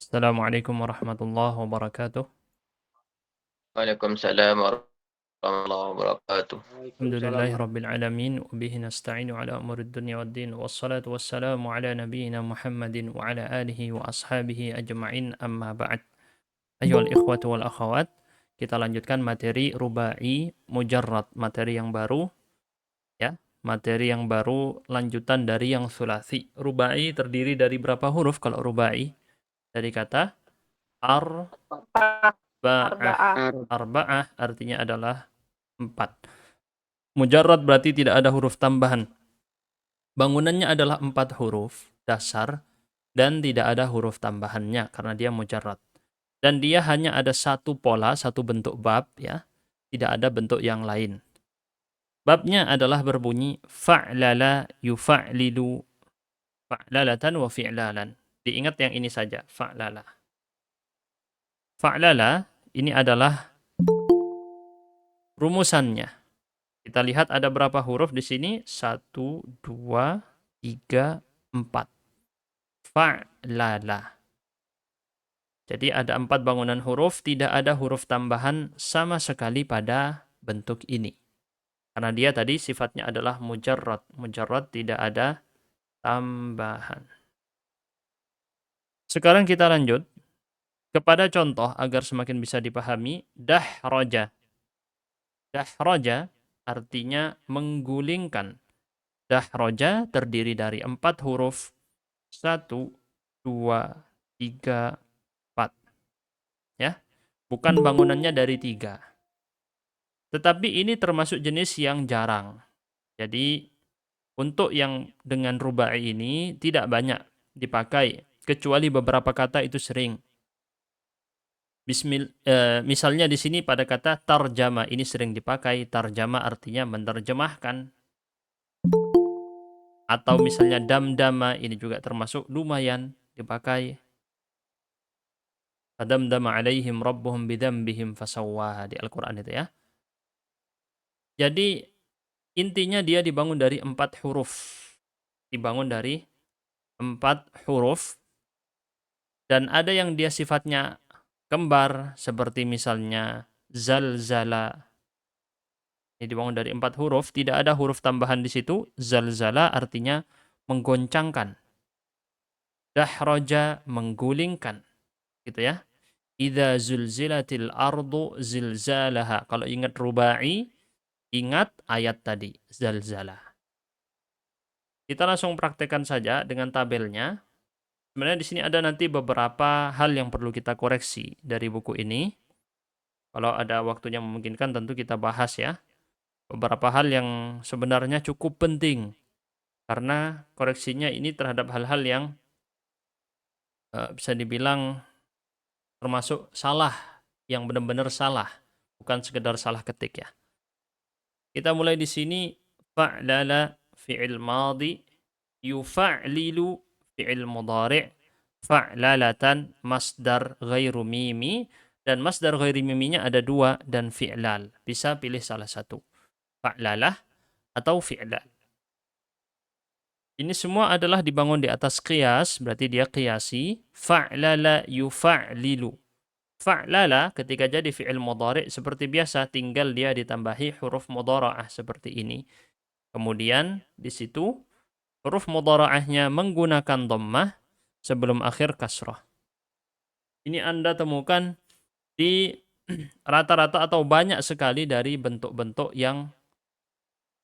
Assalamualaikum warahmatullahi wabarakatuh. Waalaikumsalam warahmatullahi wabarakatuh. Waalaikumsalam Alhamdulillahi rabbil alamin wa bihi nasta'inu ala umurid dunya waddin wassalatu wassalamu ala nabiyyina Muhammadin wa ala alihi wa ashabihi ajma'in amma ba'd. Ayyuhal ikhwatu wal akhawat, kita lanjutkan materi rubai mujarrad, materi yang baru ya. Materi yang baru lanjutan dari yang sulasi. Rubai terdiri dari berapa huruf kalau rubai? Dari kata arba'ah. Arba'ah. Arba'ah artinya adalah 4. Mujarrad berarti tidak ada huruf tambahan. Bangunannya adalah 4 huruf dasar dan tidak ada huruf tambahannya karena dia mujarrad. Dan dia hanya ada satu pola, satu bentuk bab ya. Tidak ada bentuk yang lain. Babnya adalah berbunyi fa'lala yufa'lilu fa'lalatan wa fi'lalan. Diingat yang ini saja, fa'lala. Fa'lala ini adalah rumusannya. Kita lihat ada berapa huruf di sini? 1, 2, 3, 4. Fa'lala. Jadi ada 4 bangunan huruf, tidak ada huruf tambahan sama sekali pada bentuk ini. Karena dia tadi sifatnya adalah mujarrad. Mujarrad tidak ada tambahan. Sekarang kita lanjut kepada contoh agar semakin bisa dipahami. Dahraja. Dahraja artinya menggulingkan. Dahraja terdiri dari 4 huruf. 1, 2, 3, 4. Ya, bukan bangunannya dari 3. Tetapi ini termasuk jenis yang jarang. Jadi untuk yang dengan rubai ini tidak banyak dipakai. Kecuali beberapa kata itu sering. Misalnya di sini pada kata tarjama ini sering dipakai. Tarjama artinya menerjemahkan. Atau misalnya damdama ini juga termasuk lumayan dipakai. Fadamdama alaihim rabbuhum bidambihim fasawwaha di Al-Quran itu ya. Jadi intinya dia dibangun dari 4 huruf. Dibangun dari 4 huruf. Dan ada yang dia sifatnya kembar. Seperti misalnya zalzala. Ini dibangun dari 4 huruf. Tidak ada huruf tambahan di situ. Zalzala artinya menggoncangkan. Dahraja menggulingkan. Gitu ya. Idza zulzilatil ardu zilzalaha. Kalau ingat rubai, ingat ayat tadi, zalzalah. Kita langsung praktekkan saja dengan tabelnya. Sebenarnya di sini ada nanti beberapa hal yang perlu kita koreksi dari buku ini. Kalau ada waktunya memungkinkan tentu kita bahas ya. Beberapa hal yang sebenarnya cukup penting. Karena koreksinya ini terhadap hal-hal yang bisa dibilang termasuk salah. Yang benar-benar salah. Bukan sekedar salah ketik ya. Kita mulai di sini. Fa'lala fi'il madhi. Yufa'lilu fi'il mudhari'. Fa'lalatan masdar ghairu mimi. Dan masdar ghairu miminya ada 2 dan fi'lal. Bisa pilih salah satu. Fa'lalah atau fi'lal. Ini semua adalah dibangun di atas qiyas, berarti dia qiyasi. Fa'lala yufa'lilu. Fa'lala ketika jadi fi'il mudhari' seperti biasa, tinggal dia ditambahi huruf mudhara'ah seperti ini. Kemudian di situ huruf mudhara'ahnya menggunakan dhammah sebelum akhir kasrah. Ini Anda temukan di rata-rata atau banyak sekali dari bentuk-bentuk yang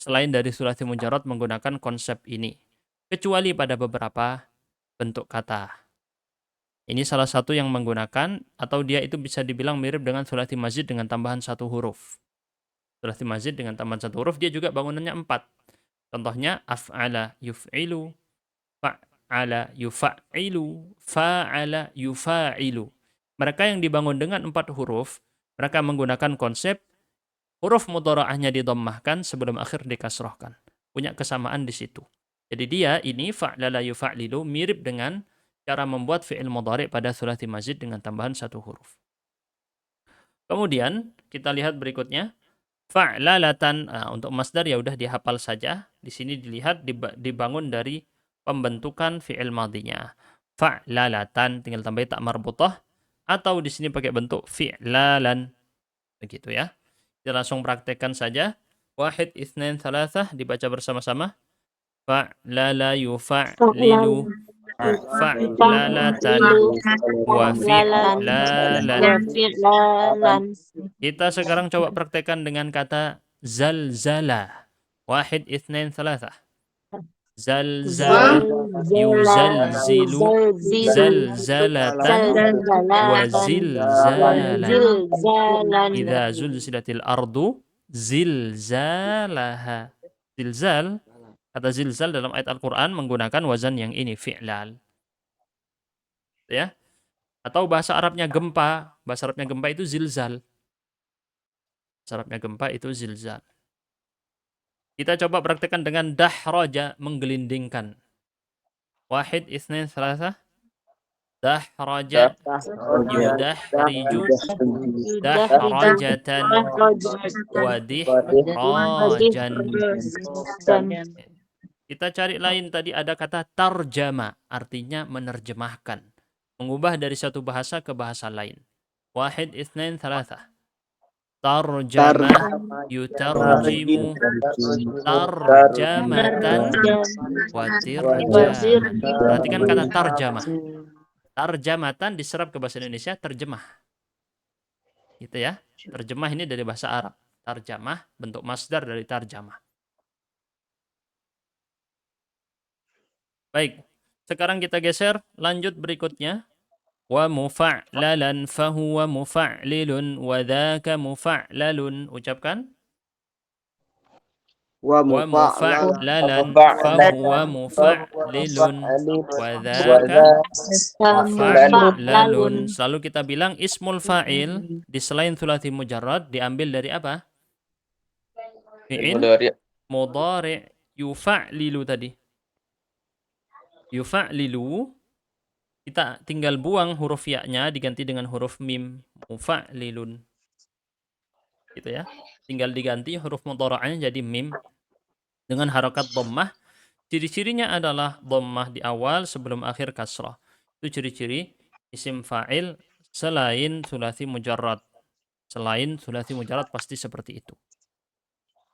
selain dari sulasi mujarrad menggunakan konsep ini. Kecuali pada beberapa bentuk kata. Ini salah satu yang menggunakan, atau dia itu bisa dibilang mirip dengan sulasi mazid dengan tambahan 1 huruf. Sulasi mazid dengan tambahan 1 huruf, dia juga bangunannya 4. Contohnya, af'ala yuf'ilu, fa'ala yufa'ilu, fa'ala yufa'ilu. Mereka yang dibangun dengan 4 huruf, mereka menggunakan konsep huruf mudhara'ahnya didammahkan sebelum akhir dikasrohkan. Punya kesamaan di situ. Jadi dia ini fa'lala yufa'lilu mirip dengan cara membuat fi'il mudhari' pada sulasi mazid dengan tambahan 1 huruf. Kemudian kita lihat berikutnya fa'lalatan. Untuk masdar ya udah dihafal saja. Di sini dilihat dibangun dari pembentukan fi'il madhinya. fa'lalatan, tinggal tambahin tak marbutah, atau di sini pakai bentuk fi'lalan. Begitu ya. Kita langsung praktekkan saja. Wahid, itsnain, tsalatsah, dibaca bersama-sama. Fa'lala yufa'lilu, fa'lalatan, wa fi'lalan. Kita sekarang coba praktekkan dengan kata zalzala. Wahid, itsnain, tsalatsah. Zalzala, yuzalzilu, zalzalatan, wa zilzalan. Idza zulzilatil ardu zilzalaha. Zilzal, kata zilzal dalam ayat Al-Qur'an menggunakan wazan yang ini, fi'lal. Ya. Atau bahasa Arabnya gempa, bahasa Arabnya gempa itu zilzal. Bahasa Arabnya gempa itu zilzal. Kita coba praktekkan dengan dahraja, menggelindingkan. Wahid, itsnain, tsalatsah. Dahraja, yudahriju, dahrajatan, wadihrajan. Kita cari lain, tadi ada kata tarjama, artinya menerjemahkan. Mengubah dari satu bahasa ke bahasa lain. Wahid, itsnain, tsalatsah. Tarjama, yutarjimu, tarjamatan, watirjaman. Perhatikan kata tarjamah. Tarjamatan diserap ke bahasa Indonesia, terjemah. Gitu ya. Terjemah ini dari bahasa Arab. Tarjamah, bentuk masdar dari tarjamah. Baik. Sekarang kita geser, lanjut berikutnya. Wa mufa'lalan fahuwa mufa'lilun wa dhaka mufa'lalun. Ucapkan. Wa mufa'lalan fahuwa mufa'lilun wa dhaka mufa'lalun. Selalu kita bilang ismul fa'il di selain thulathi mujarrad diambil dari apa? Fi'il mudhari' yufa'lilu tadi. Yufa'lilu, kita tinggal buang huruf ya-nya diganti dengan huruf mim, mufa'lilun. Gitu ya. Tinggal diganti huruf mudhara'nya jadi mim dengan harakat dhammah. Ciri-cirinya adalah dhammah di awal sebelum akhir kasrah. Itu ciri-ciri isim fa'il selain thulathi mujarrad. Selain thulathi mujarrad pasti seperti itu.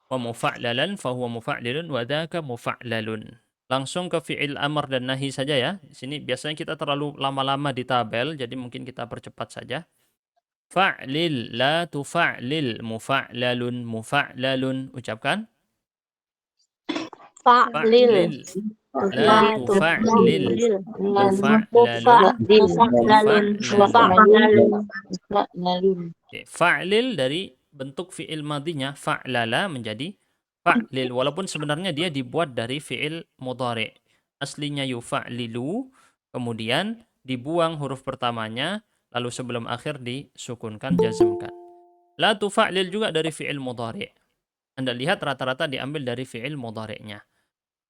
Wa mufa'lalan fahuwa mufa'lilun wa dhaka mufa'lalun. Langsung ke fi'il amr dan nahi saja ya. Di sini biasanya kita terlalu lama-lama di tabel, jadi mungkin kita percepat saja. Fa'lil, la tufa'lil, mufa'lalun, mufa'lalun. Ucapkan. Fa'lil, la tufa'lil, mufa'lalun, mufa'lalun. Fa'lil dari bentuk fi'il madinya, fa'lala menjadi fa'lil, walaupun sebenarnya dia dibuat dari fi'il mudhari'. Aslinya yufa'lilu, kemudian dibuang huruf pertamanya, lalu sebelum akhir disukunkan, jazmkan. La tufa'lil juga dari fi'il mudhari'. Anda lihat rata-rata diambil dari fi'il mudhari'nya.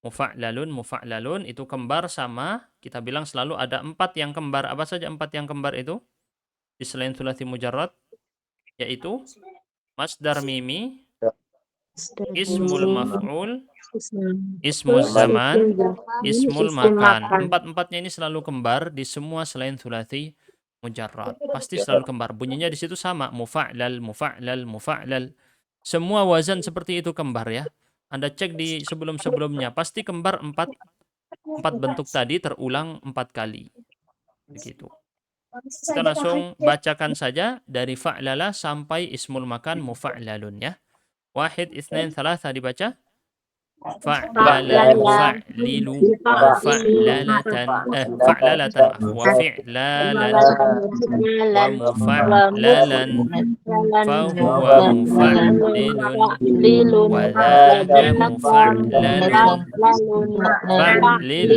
Mufa'lalun, mufa'lalun itu kembar sama, kita bilang selalu ada 4 yang kembar. Apa saja 4 yang kembar itu? Di selain thulathi mujarrad, yaitu masdar mimi, ismul maf'ul, ismul zaman, ismul makan. 4-4-nya ini selalu kembar di semua selain thulathi mujarrad. Pasti selalu kembar. Bunyinya di situ sama. Mufa'lal, mufa'lal, mufa'lal. Semua wazan seperti itu kembar ya. Anda cek di sebelum-sebelumnya. Pasti kembar 4 bentuk tadi terulang 4 kali. Begitu. Kita langsung bacakan saja dari fa'lala sampai ismul makan mufa'lalun ya. Wahid, itsnain, tsalatsa dibaca. Fa'lala yufa'lilu mufa'lalatan. Fa'lalatan wa fi'lalan wa mufa'lalan fahuwa mufa'lilun wa dhaka mufa'lalun fa'lil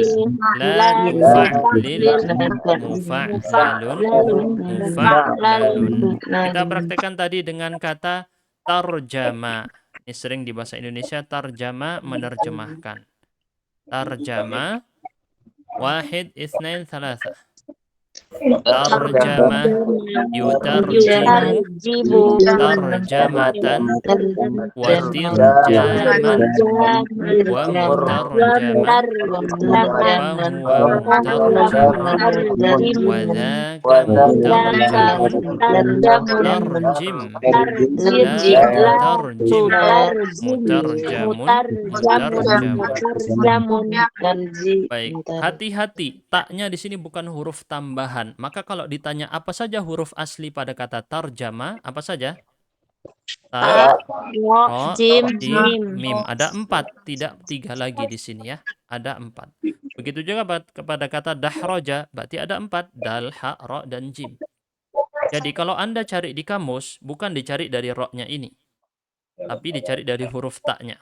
la tufa'lil mufa'lalun mufa'lalun. Kita praktekkan tadi dengan kata tarjama. Ini sering di bahasa Indonesia tarjama, menerjemahkan. Tarjama, wahid, itsnain, tsalatsa. tarjama, yutarjimu, tarjamatan, wa tirjaman, wa mutarjaman, fahuwa mutarjimun, wa dhaka mutarjimun, tarjim, la tutarjim, mutarjamun, mutarjamun. Baik, hati-hati. Taknya di sini bukan huruf tambahan. Maka kalau ditanya apa saja huruf asli pada kata tarjama, apa saja? Ta, ro, jim, mim. Ada 4, tidak 3 lagi di sini ya. Ada 4. Begitu juga kepada kata dahroja, berarti ada 4. Dal, ha, ro, dan jim. Jadi kalau Anda cari di kamus, bukan dicari dari ro-nya ini, tapi dicari dari huruf taknya.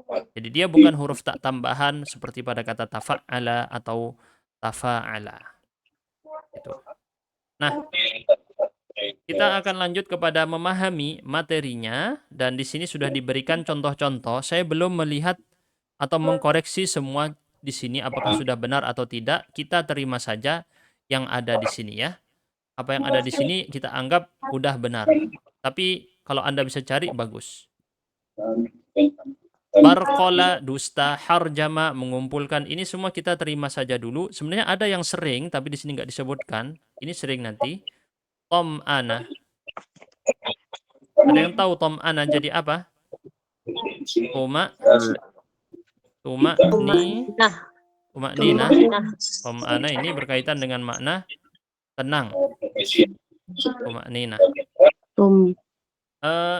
Jadi dia bukan huruf tak tambahan seperti pada kata tafa'ala atau tafa'ala. Itu. Nah, kita akan lanjut kepada memahami materinya dan di sini sudah diberikan contoh-contoh. Saya belum melihat atau mengkoreksi semua di sini apakah sudah benar atau tidak. Kita terima saja yang ada di sini ya. Apa yang ada di sini kita anggap udah benar. Tapi kalau Anda bisa cari bagus. Barqala, dusta, harjama, mengumpulkan. Ini semua kita terima saja dulu. Sebenarnya ada yang sering, tapi di sini nggak disebutkan. Ini sering nanti. Tom'ana. Ada yang tahu tom'ana jadi apa? Tuma, nina. Tom'ana ini berkaitan dengan makna tenang. Nina.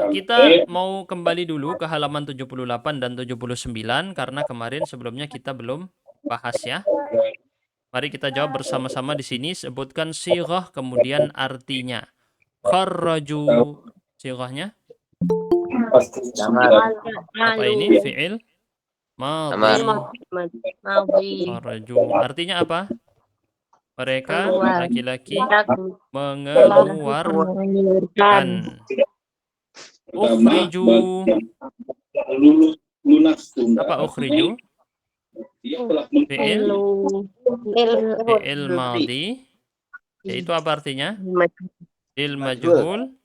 Kita mau kembali dulu ke halaman 78 dan 79 karena kemarin sebelumnya kita belum bahas ya. Mari kita jawab bersama-sama di sini. Sebutkan sighah kemudian artinya. Kharraju, sighahnya apa ini? Fi'il madhi. Kharraju. Artinya apa? Mereka laki-laki mengeluarkan. Ukhriju. Apa ukhriju? Fi'il madhi. Yaitu apa artinya? Lil majhul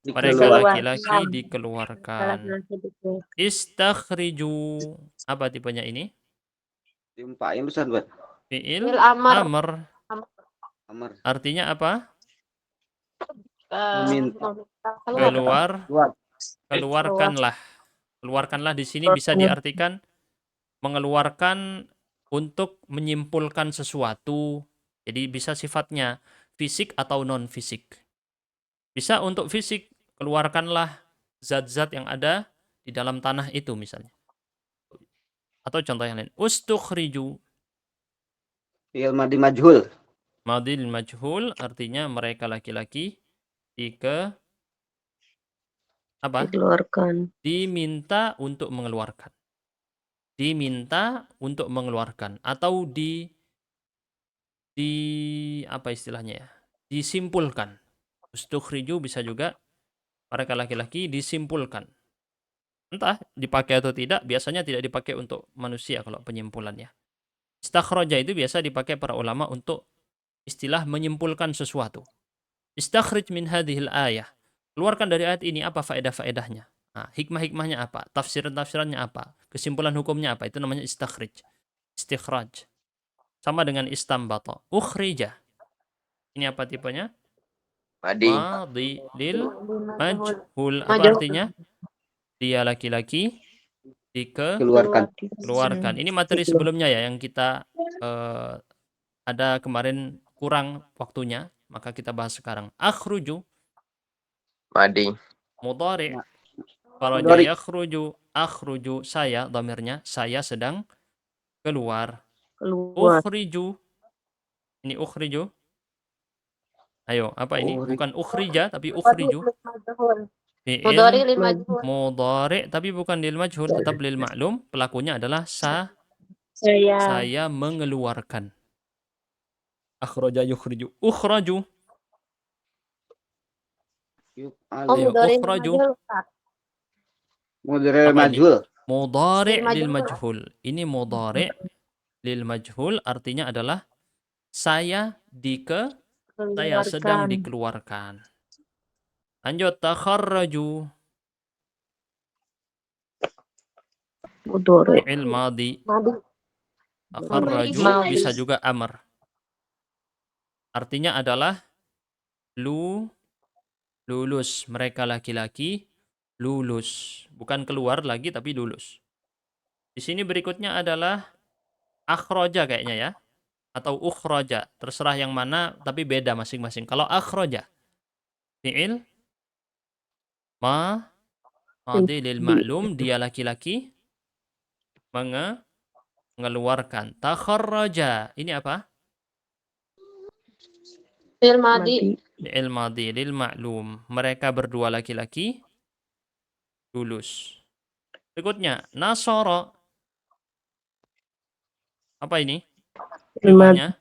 mereka laki-laki dikeluarkan. Istakhriju. Apa tipenya ini? Fi'il amr. Artinya apa? Keluarkanlah. Keluarkanlah di sini bisa diartikan mengeluarkan untuk menyimpulkan sesuatu. Jadi bisa sifatnya fisik atau non-fisik. Bisa untuk fisik, keluarkanlah zat-zat yang ada di dalam tanah itu misalnya. Atau contoh yang lain. Ustukhriju. Fi'il madhi majhul. Madhi majhul artinya mereka laki-laki dikeluarkan. Diminta untuk mengeluarkan. Diminta untuk mengeluarkan atau apa istilahnya ya? Disimpulkan. Ustukhriju bisa juga mereka laki-laki disimpulkan. Entah dipakai atau tidak, biasanya tidak dipakai untuk manusia kalau penyimpulannya. Istakhraja itu biasa dipakai para ulama untuk istilah menyimpulkan sesuatu. Istakhrij min hadhil ayah. Keluarkan dari ayat ini apa faedah-faedahnya. Nah, hikmah-hikmahnya apa? Tafsiran-tafsirannya apa? Kesimpulan hukumnya apa? Itu namanya istakhrij. Istikhraj. Sama dengan istambata. Ukhrija. Ini apa tipenya? Madhi lil majhul. Apa artinya? Dia laki-laki dikeluarkan. Ini materi sebelumnya ya yang kita ada kemarin kurang waktunya, maka kita bahas sekarang. Akhruju Madhi. mudhari. Kharaja yakhruju. Akhruju saya, dhamirnya saya sedang keluar. Ukhriju. Ini ukhriju. Ayo, apa ini? Bukan ukhrija tapi ukhriju. Fi'il mudhari tapi bukan lil majhul, tetap lil ma'lum. Pelakunya adalah saya mengeluarkan. Akhraja yukhriju. Ukhraju. Ayo, ukhraju. Mudhari majhul. Mudhari lil majhul. Ini mudhari lil majhul artinya adalah Saya sedang dikeluarkan. Lanjut, takharraju. Mudhari. Fi'il madhi. Madi. Takharraju Madhi. bisa juga amr. Artinya adalah lulus. Mereka laki-laki lulus. Bukan keluar lagi tapi lulus. Di sini berikutnya adalah akhroja kayaknya ya. Atau ukhroja. Terserah yang mana tapi beda masing-masing. Kalau akhroja. Fi'il madi lil ma'lum. Dia laki-laki mengeluarkan. Takharraja. Ini apa? Fi'il madi. Fi'il madhi lil ma'lum. Mereka berdua laki-laki lulus. Berikutnya, nasara. Apa ini? Fi'ilnya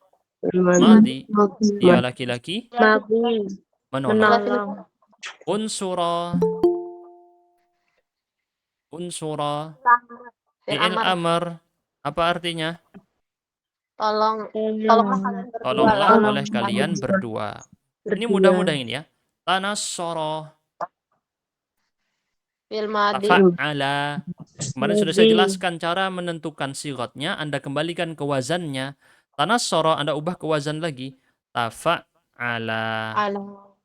madhi. Dia laki-laki Madi. menolong. Menolong. Unsura. Fi'il Fi'il amar. amr. Apa artinya? Tolonglah kalian berdua. Tolonglah Tolong. oleh kalian berdua. Ini mudah-mudah ini ya. Tanassara. Fi'il madi. Tafa'ala. Kemarin sudah saya jelaskan cara menentukan sigatnya. Anda kembalikan ke wazannya. Tanassara, Anda ubah ke wazan lagi. Tafa'ala. Ala.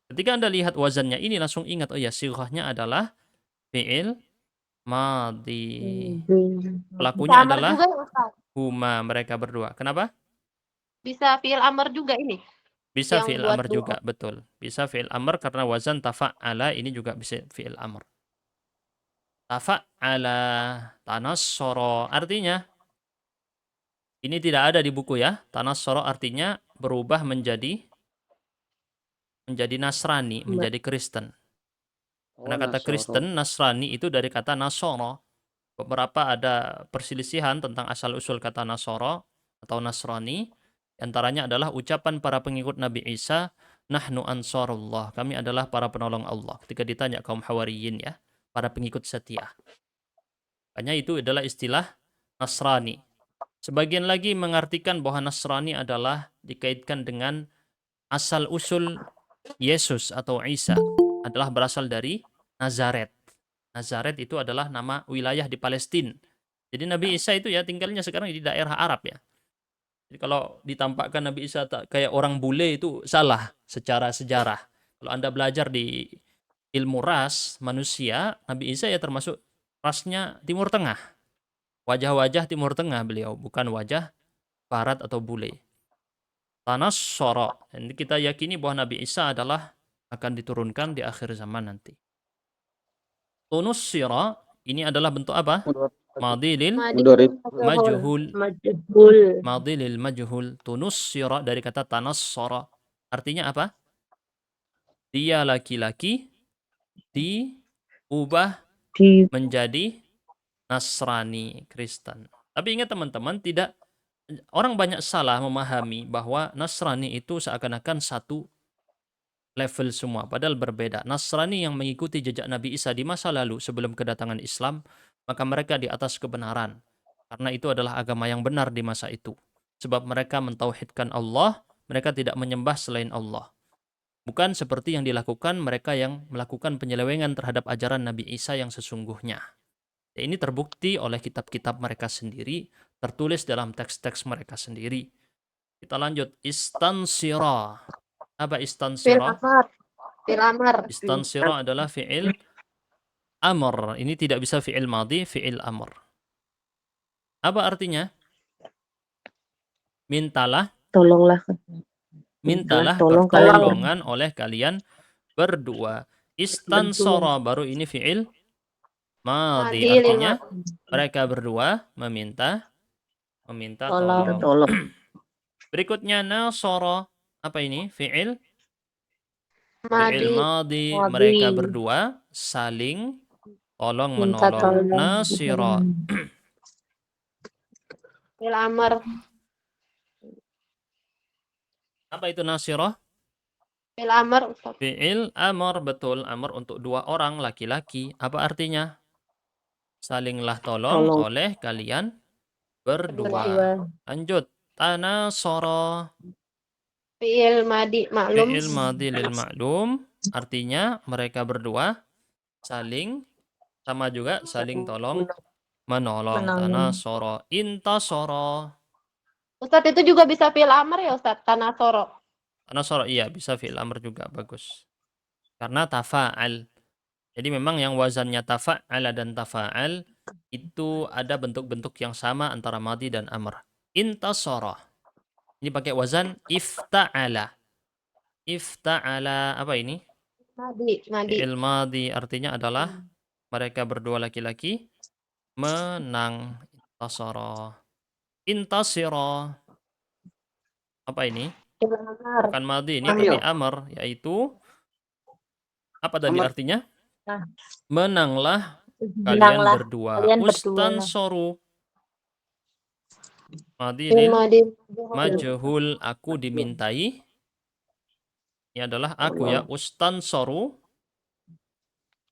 Ketika Anda lihat wazannya ini langsung ingat, oh ya, sighahnya adalah fi'il madhi. Pelakunya Bisa amar adalah juga ya, Ustaz? huma, mereka berdua. Kenapa? Bisa fi'il amar juga ini. Bisa Yang fi'il buat amr dua. juga, betul. Bisa fi'il amr karena wazan tafa'ala ini juga bisa fi'il amr. Tafa'ala, tanassara. Artinya, ini tidak ada di buku ya. Tanassara artinya berubah menjadi Nasrani, menjadi Kristen. Karena kata Nasoro. Kristen, Nasrani itu dari kata Nasara. Beberapa ada perselisihan tentang asal-usul kata Nasara atau Nasrani. Di antaranya adalah ucapan para pengikut Nabi Isa, Nahnu ansarullah. Kami adalah para penolong Allah. Ketika ditanya kaum Hawariyin ya, para pengikut setia. Hanya itu adalah istilah Nasrani. Sebagian lagi mengartikan bahwa Nasrani adalah dikaitkan dengan asal-usul Yesus atau Isa adalah berasal dari Nazaret. Nazaret itu adalah nama wilayah di Palestina. Jadi Nabi Isa itu ya tinggalnya sekarang di daerah Arab ya. Jadi kalau ditampakkan Nabi Isa kayak orang bule itu salah secara sejarah. Kalau Anda belajar di ilmu ras manusia, Nabi Isa ya termasuk rasnya Timur Tengah. Wajah-wajah Timur Tengah beliau, bukan wajah barat atau bule. Tanassara. Dan kita yakini bahwa Nabi Isa adalah akan diturunkan di akhir zaman nanti. Tunussira, ini adalah bentuk apa? Madhi lil Mudhari. majhul. Majhul. Madhi lil majhul. Tunussira dari kata tanassara. Artinya apa? Dia laki-laki diubah Di menjadi Nasrani, Kristen. Tapi ingat teman-teman, orang banyak salah memahami bahwa Nasrani itu seakan-akan satu level semua, padahal berbeda. Nasrani yang mengikuti jejak Nabi Isa di masa lalu sebelum kedatangan Islam, maka mereka di atas kebenaran. Karena itu adalah agama yang benar di masa itu. Sebab mereka mentauhidkan Allah, mereka tidak menyembah selain Allah. Bukan seperti yang dilakukan mereka yang melakukan penyelewengan terhadap ajaran Nabi Isa yang sesungguhnya. Ya, ini terbukti oleh kitab-kitab mereka sendiri, tertulis dalam teks-teks mereka sendiri. Kita lanjut. Istansira. Apa Fi'il istansira? amar. Fi'il amar. Istansira adalah fi'il amr. Ini tidak bisa fi'il madhi, fi'il amr. Apa artinya? Mintalah tolonglah. Tolong pertolongan oleh kalian berdua. Istansara baru ini fi'il madhi. Madhi lil Artinya mereka berdua meminta tolong. Tolong. Berikutnya nasara. Apa ini? Fi'il Madi. madhi. Madhi. Mereka berdua saling tolong Minta menolong. tolong. Nasira. Fi'il amar. Apa itu nasirah? Fi'il amar, Ustaz. Fi'il amr, betul. Amr untuk dua orang laki-laki. Apa artinya? Salinglah tolong oleh kalian berdua. Lanjut. Tanasara. Fi'il madi maklum. Fi'il madhi lil ma'lum artinya mereka berdua saling sama juga saling tolong menolong. Menolong. Tanasoro, intasoro. Ustadz itu juga bisa fi'il amr ya Ustadz, tanasoro. Tanasoro iya bisa fi'il amr juga bagus. Karena tafa'al. Jadi memang yang wazannya tafa'ala dan tafa'al itu ada bentuk-bentuk yang sama antara madhi dan amr. Intasoro. Ini pakai wazan ifta'ala. Ifta'ala apa ini? Madi. Fi'il madhi artinya adalah mereka berdua laki-laki menang. Intasoro. Intasiro. Apa ini? Fi'il amr. Bukan madhi ini Amr. tapi amr yaitu apa tadi Amr. artinya? Nah. Menanglah kalian Menanglah berdua. kalian berdua. Ustan soru. Madhi Fi'il lil madi. majhul aku dimintai. Ini adalah aku ya. Ustan soru.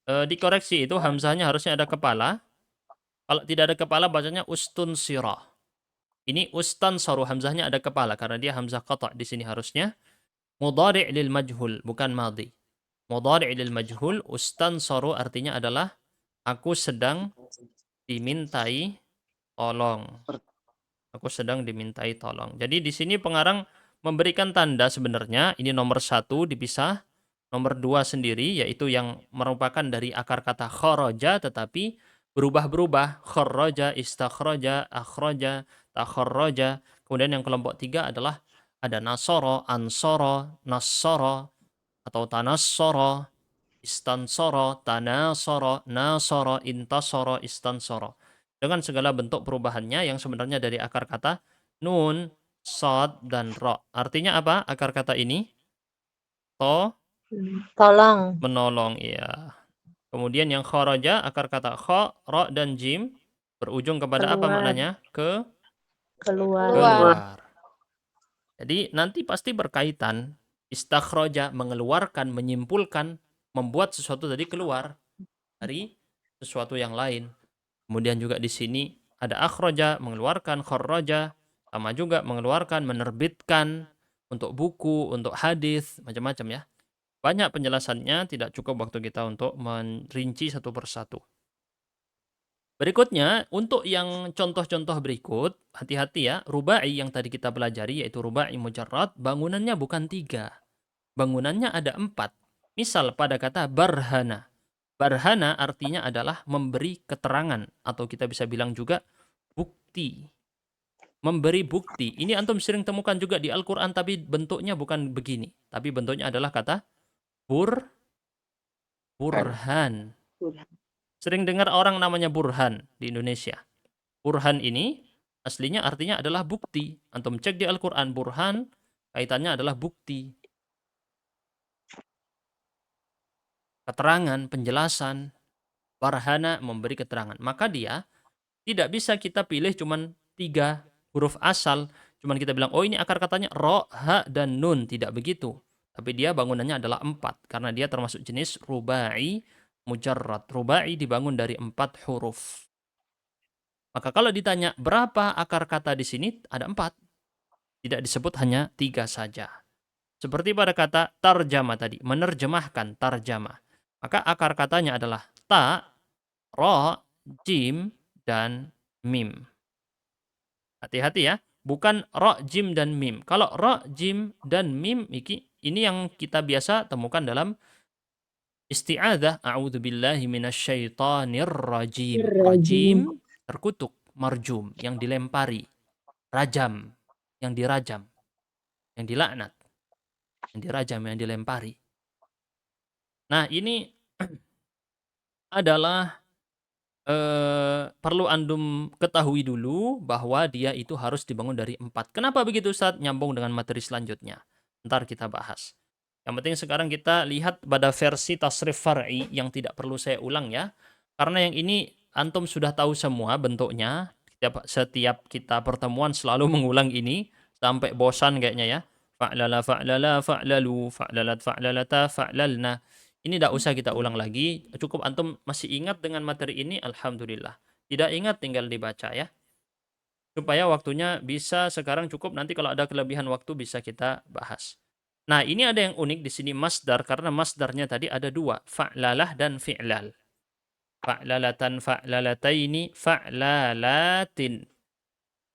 Dikoreksi itu hamzahnya harusnya ada kepala. Kalau tidak ada kepala bacanya ustun sirah. Ini ustan soru hamzahnya ada kepala karena dia hamzah qata' di sini harusnya mudhari' lil majhul bukan madhi. Mudhari' lil majhul ustan soru artinya adalah aku sedang dimintai tolong. Aku sedang dimintai tolong. Jadi di sini pengarang memberikan tanda sebenarnya ini nomor 1 dipisah, nomor 2 sendiri yaitu yang merupakan dari akar kata kharaja tetapi berubah-berubah. Kharaja, istakhraja, akhraja, takharraja. Kemudian yang kelompok 3 adalah ada nasoro, ansoro, nassoro atau tanassoro, istansoro, tanasoro, nasoro, intasoro, istansoro. Dengan segala bentuk perubahannya yang sebenarnya dari akar kata nun, sod, dan ro. Artinya apa akar kata ini? Tolong. Menolong, iya. Kemudian yang kharaja, akar kata kho, ro, dan jim berujung kepada apa Keluar. maknanya? Keluar. Keluar. Jadi nanti pasti berkaitan. Istakhroja mengeluarkan, menyimpulkan, membuat sesuatu tadi keluar dari sesuatu yang lain. Kemudian juga di sini ada akhroja, mengeluarkan, kharraja, sama juga mengeluarkan, menerbitkan untuk buku, untuk hadis, macam-macam ya. Banyak penjelasannya, tidak cukup waktu kita untuk merinci satu persatu. Berikutnya, untuk yang contoh-contoh berikut, hati-hati ya, rubai yang tadi kita pelajari, yaitu rubai mujarrad, bangunannya bukan 3. Bangunannya ada 4. Misal pada kata barhana. Barhana artinya adalah memberi keterangan, atau kita bisa bilang juga bukti. Memberi bukti. Ini antum sering temukan juga di Al-Quran, tapi bentuknya bukan begini. Tapi bentuknya adalah kata burhan. Sering dengar orang namanya Burhan di Indonesia. Burhan ini aslinya artinya adalah bukti. Antum cek di Al-Quran, Burhan kaitannya adalah bukti. Keterangan, penjelasan. Barhana memberi keterangan. Maka dia tidak bisa kita pilih cuman 3 huruf asal. Cuman kita bilang, oh ini akar katanya ro, ha, dan nun. Tidak begitu. Tapi dia bangunannya adalah 4. Karena dia termasuk jenis rubai mujarrad. Rubai dibangun dari 4 huruf. Maka kalau ditanya berapa akar kata di sini, ada 4. Tidak disebut hanya 3 saja. Seperti pada kata tarjama tadi, menerjemahkan tarjama. Maka akar katanya adalah ta, ro, jim, dan mim. Hati-hati ya, bukan ro, jim, dan mim. Kalau ro, jim, dan mim, ini yang kita biasa temukan dalam isti'adzah. A'udzubillahi minasyaitonir rajim. Rajim, terkutuk, marjum, yang dilempari. Rajam, yang dirajam. Yang dilaknat. Yang dirajam, yang dilempari. Nah, ini adalah perlu antum ketahui dulu bahwa dia itu harus dibangun dari 4. Kenapa begitu Ustaz? Nyambung dengan materi selanjutnya. Ntar kita bahas. Yang penting sekarang kita lihat pada versi tasrif far'i yang tidak perlu saya ulang ya. Karena yang ini antum sudah tahu semua bentuknya. Setiap kita pertemuan selalu mengulang ini sampai bosan kayaknya ya. Fa'lala, fa'lala, fa'lalu, fa'lalat, fa'lalata, fa'lalna. Ini tidak usah kita ulang lagi. Cukup antum masih ingat dengan materi ini, alhamdulillah. Tidak ingat tinggal dibaca ya. supaya waktunya bisa sekarang cukup, nanti kalau ada kelebihan waktu bisa kita bahas. Nah, ini ada yang unik di sini masdar, karena masdarnya tadi ada dua, fa'lalah dan fi'lal. Fa'lalatan, fa'lalataini, fa'lalatin.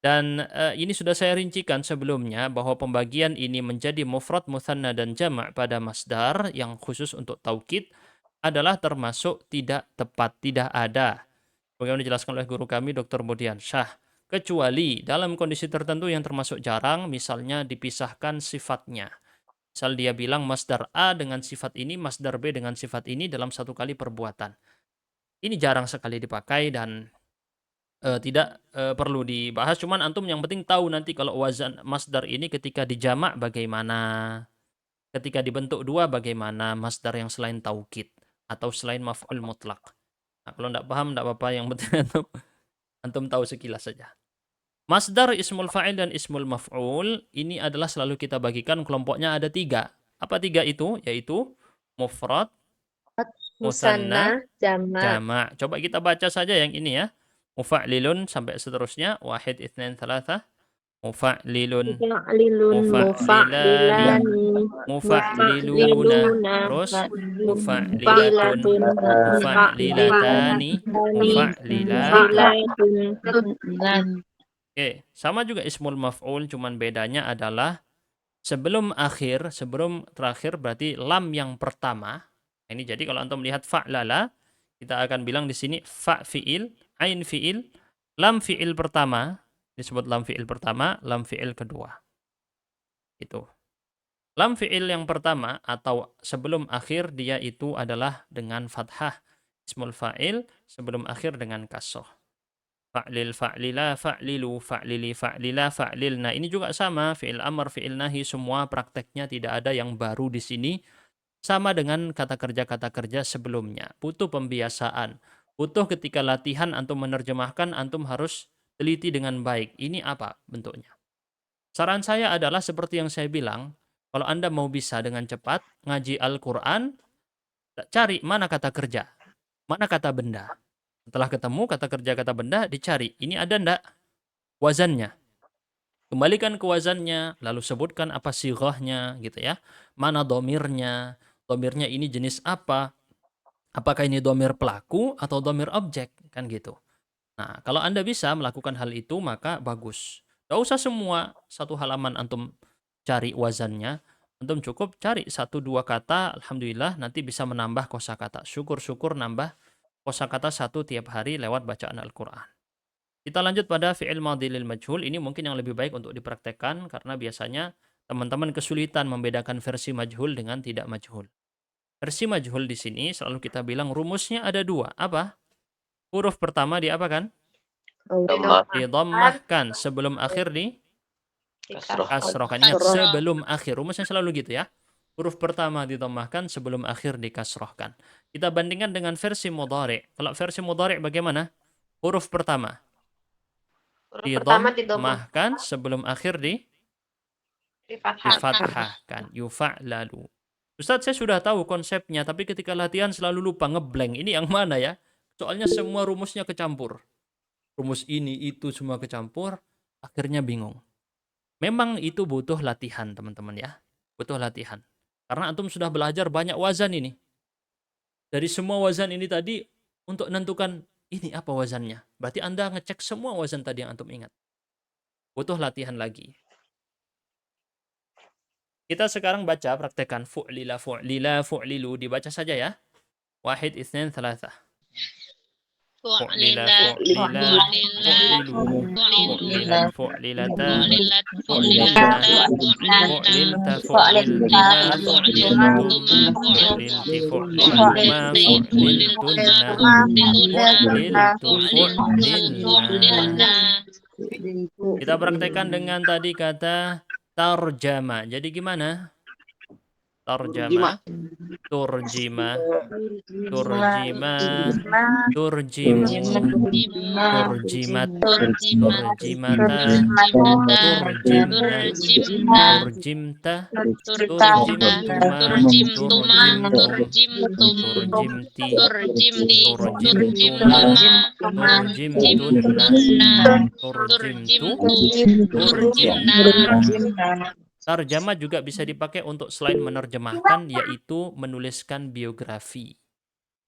Dan ini sudah saya rincikan sebelumnya bahwa pembagian ini menjadi mufrad, mutsanna dan jama' pada masdar yang khusus untuk taukid adalah termasuk tidak tepat, tidak ada. Bagaimana dijelaskan oleh guru kami Dr. Budian Syah. Kecuali dalam kondisi tertentu yang termasuk jarang, misalnya dipisahkan sifatnya. Misal dia bilang masdar A dengan sifat ini, masdar B dengan sifat ini dalam satu kali perbuatan. Ini jarang sekali dipakai dan tidak perlu dibahas. Cuman antum yang penting tahu nanti kalau wazan masdar ini ketika dijamak bagaimana. Ketika dibentuk dua bagaimana masdar yang selain taukid atau selain maf'ul mutlak. Nah, kalau tidak paham tidak apa-apa, yang penting antum tahu sekilas saja. Masdar ismul fa'il dan ismul maf'ul ini adalah selalu kita bagikan kelompoknya ada tiga. Apa tiga itu? Yaitu mufrad, mutsanna, Musanna, jama'. jama'. Coba kita baca saja yang ini ya. Mufa'lilun sampai seterusnya. Wahid, itsnain, tsalatsa. Mufa'lilun, Mufa'lilun, mufa'lilani, mufa'lilani, mufa'liluna. Terus mufa'lilatun, mufa'lilatani, mufa'lilatun. Oke, sama juga ismul maf'ul, cuman bedanya adalah sebelum terakhir berarti lam yang pertama. Ini jadi kalau antum melihat fa'lala, kita akan bilang di sini fa fi'il, ain fi'il, lam fi'il pertama, disebut lam fi'il pertama, lam fi'il kedua. Itu. Lam fi'il yang pertama atau sebelum akhir dia itu adalah dengan fathah. Ismul fa'il sebelum akhir dengan kasroh. Fa'lil, fa'lila, fa'lilu, fa'lili, fa'lila, fa'lil. Nah, ini juga sama, fi'il amr, fi'il nahi, semua prakteknya tidak ada yang baru di sini. Sama dengan kata kerja sebelumnya. Butuh pembiasaan. Butuh ketika latihan antum menerjemahkan, antum harus teliti dengan baik. Ini apa bentuknya? Saran saya adalah seperti yang saya bilang, kalau Anda mau bisa dengan cepat ngaji Al-Quran, cari mana kata kerja, mana kata benda. Setelah ketemu kata kerja, kata benda, dicari. Ini ada ndak wazannya? Kembalikan ke wazannya, lalu sebutkan apa sighahnya, gitu ya. Mana domirnya? Domirnya ini jenis apa? Apakah ini domir pelaku atau domir objek? Kan gitu. Nah, kalau Anda bisa melakukan hal itu, maka bagus. Gak usah semua satu halaman antum cari wazannya. Antum cukup cari 1-2 kata, alhamdulillah nanti bisa menambah kosakata. Syukur-syukur nambah kosakata 1 tiap hari lewat bacaan Al-Quran. Kita lanjut pada fi'il madhi lil majhul. Ini mungkin yang lebih baik untuk dipraktekkan karena biasanya teman-teman kesulitan membedakan versi majhul dengan tidak majhul. Versi majhul di sini selalu kita bilang rumusnya ada 2. Apa? Huruf pertama diapakan? Didammahkan. Sebelum akhir kasrohkan. Ingat, sebelum akhir. Rumusnya selalu gitu ya. Huruf pertama didammahkan, sebelum akhir dikasrohkan. Kita bandingkan dengan versi mudhari'. Kalau versi mudhari' bagaimana? Huruf pertama didammahkan, sebelum akhir difathahkan. Yufa'lalu. Ustaz, saya sudah tahu konsepnya, tapi ketika latihan selalu lupa, ngeblank. Ini yang mana ya? Soalnya semua rumusnya kecampur. Rumus ini, itu semua kecampur, akhirnya bingung. Memang itu butuh latihan, teman-teman ya. Butuh latihan. Karena antum sudah belajar banyak wazan ini. Dari semua wazan ini tadi, untuk menentukan ini apa wazannya. Berarti Anda ngecek semua wazan tadi yang antum ingat. Butuh latihan lagi. Kita sekarang baca, praktekan fu'lila, fu'lila, fu'lilu. Dibaca saja ya. Wahid, itsnain, tsalatsa. Fu'lila, fu'lila, fu'lilu, fu'lilan, fu'lilatan, fu'lilna, fu'lilta, fu'lilna, fu'liltum, fu'lilti, fu'lilma, fu'liltunna, fu'liltu, fu'lilna. Kita praktekkan dengan tadi kata tarjama. Jadi gimana? Tarjama, turjima, turjima, turjimu, turjimat, turjimata, turjimna, turjimta, turjimtuma, turjimtu, turjimti, turjimtuma, turjimtunna, turjimtu, turjimna. Tarjamah juga bisa dipakai untuk selain menerjemahkan, yaitu menuliskan biografi.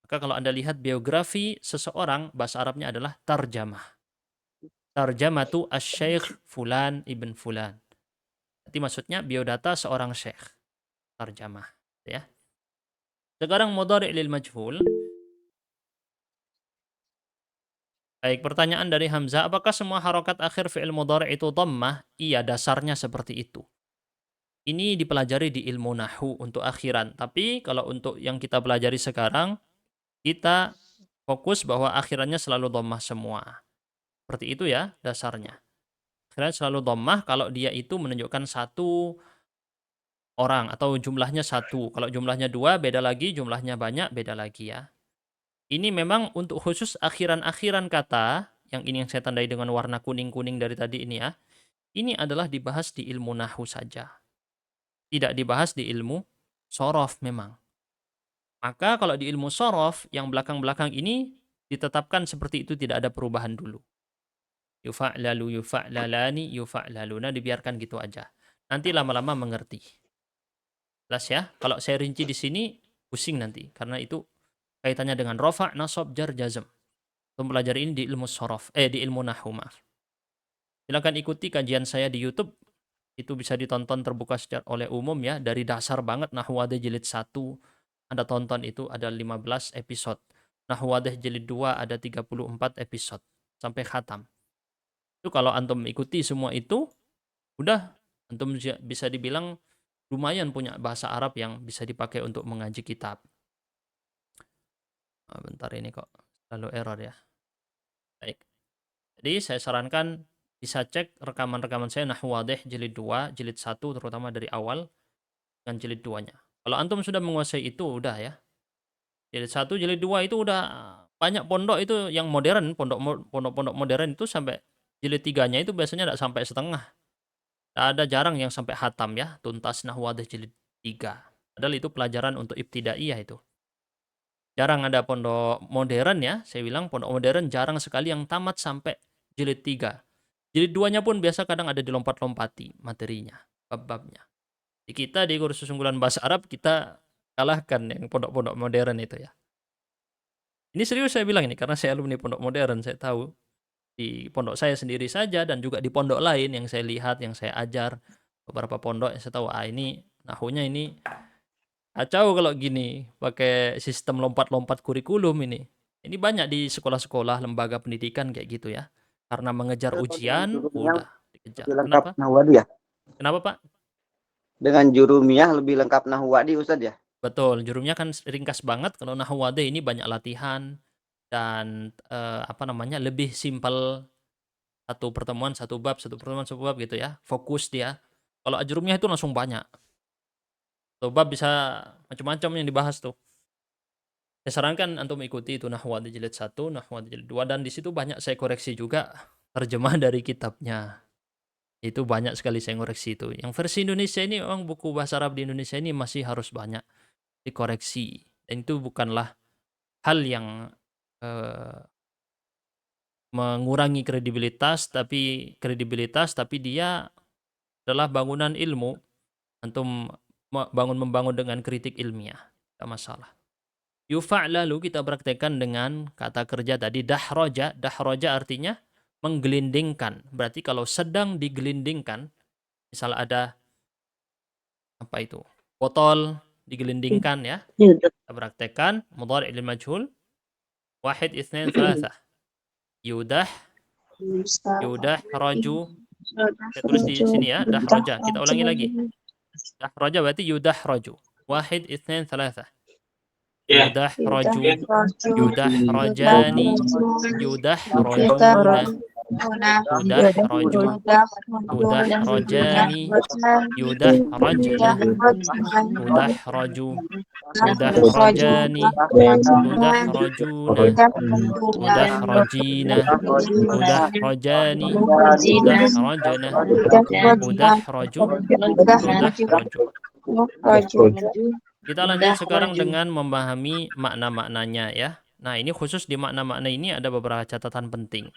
Maka kalau Anda lihat biografi seseorang, bahasa Arabnya adalah tarjamah. Tarjamatu asy-syaikh fulan ibn fulan. Jadi maksudnya biodata seorang syekh. Tarjamah. Ya. Sekarang mudhari' lil majhul. Baik, pertanyaan dari Hamzah, apakah semua harokat akhir fi'il mudhari' itu dhammah? Iya, dasarnya seperti itu. Ini dipelajari di ilmu nahwu untuk akhiran. Tapi kalau untuk yang kita pelajari sekarang, kita fokus bahwa akhirannya selalu dhammah semua. Seperti itu ya dasarnya. Akhirannya selalu dhammah kalau dia itu menunjukkan satu orang atau jumlahnya satu. Kalau jumlahnya dua, beda lagi. Jumlahnya banyak, beda lagi ya. Ini memang untuk khusus akhiran-akhiran kata, yang ini yang saya tandai dengan warna kuning-kuning dari tadi ini ya. Ini adalah dibahas di ilmu nahwu saja. Tidak dibahas di ilmu sorof memang. Maka kalau di ilmu sorof, yang belakang-belakang ini ditetapkan seperti itu, tidak ada perubahan dulu. Yufa'lalu, yufa'lalani, yufa'laluna, dibiarkan gitu aja. Nanti lama-lama mengerti. Jelas ya? Kalau saya rinci di sini, pusing nanti. Karena itu kaitannya dengan rofa', nasab, jar, jazm. Mempelajari ini di ilmu sorof, di ilmu nahwu, maaf. Silakan ikuti kajian saya di YouTube. Itu bisa ditonton terbuka secara oleh umum ya, dari dasar banget Nahwadah jilid 1 Anda tonton, itu ada 15 episode. Nahwadah jilid 2 ada 34 episode sampai khatam. Itu kalau antum ikuti semua itu, udah antum bisa dibilang lumayan punya bahasa Arab yang bisa dipakai untuk mengaji kitab. Bentar, ini kok lalu error ya. Baik. Jadi saya sarankan bisa cek rekaman-rekaman saya Nahwadah jilid 2, jilid 1 terutama dari awal dengan jilid 2-nya. Kalau antum sudah menguasai itu udah ya. Jilid 1, jilid 2 itu udah banyak pondok itu yang modern, pondok-pondok modern itu sampai jilid 3-nya itu biasanya enggak sampai setengah. Ada jarang yang sampai khatam ya, tuntas Nahwadah jilid 3. Padahal itu pelajaran untuk ibtidaiyah itu. Jarang ada pondok modern ya, saya bilang pondok modern jarang sekali yang tamat sampai jilid 3. Jilid 2-nya pun biasa kadang ada dilompat-lompati materinya, bab-babnya. Di kita di kursus unggulan bahasa Arab kita kalahkan yang pondok-pondok modern itu ya. Ini serius saya bilang ini karena saya alumni pondok modern, saya tahu di pondok saya sendiri saja dan juga di pondok lain yang saya lihat, yang saya ajar, beberapa pondok yang saya tahu ini nahwunya ini kacau kalau gini pakai sistem lompat-lompat kurikulum ini. Ini banyak di sekolah-sekolah lembaga pendidikan kayak gitu ya. Karena mengejar ujian, udah dikejar. Lengkap Kenapa? Nahwadi ya? Kenapa, Pak? Dengan jurumiyah lebih lengkap Nahwadi Ustaz ya? Betul, jurumnya kan ringkas banget. Kalau Nahwadah ini banyak latihan dan lebih simpel, satu pertemuan satu bab gitu ya. Fokus dia. Kalau ajrumiyah itu langsung banyak. Satu bab bisa macam-macam yang dibahas tuh. Saya sarankan antum ikuti itu Nahwadah jilid 1, Nahwadah jilid 2, dan di situ banyak saya koreksi juga terjemah dari kitabnya. Itu banyak sekali saya koreksi itu. Yang versi Indonesia ini memang buku bahasa Arab di Indonesia ini masih harus banyak dikoreksi. Dan itu bukanlah hal yang mengurangi kredibilitas, tapi dia adalah bangunan ilmu. Antum membangun dengan kritik ilmiah, tidak masalah. Yufa'lalu kita praktekkan dengan kata kerja tadi dahroja. Dahroja artinya menggelindingkan. Berarti kalau sedang digelindingkan, misal ada apa itu? Botol digelindingkan ya. Kita praktekkan mudhari' lil majhul. 1, 2, 3. Yudah raju. Saya tulis di sini ya, dahroja. Kita ulangi lagi. Dahroja berarti yudah raju. 1, 2, 3. Yudah raju, yudah rajani, yudah rajuna, yudahraju, yudahrajani, yudahrajna, yudahraju, yudahrajani, yudahrajuna, yudahrajina, yudahrajani, yudahrajna, yudahraju, yudahraju. Kita lanjut sekarang dengan memahami makna-maknanya ya. Nah, ini khusus di makna-makna ini ada beberapa catatan penting.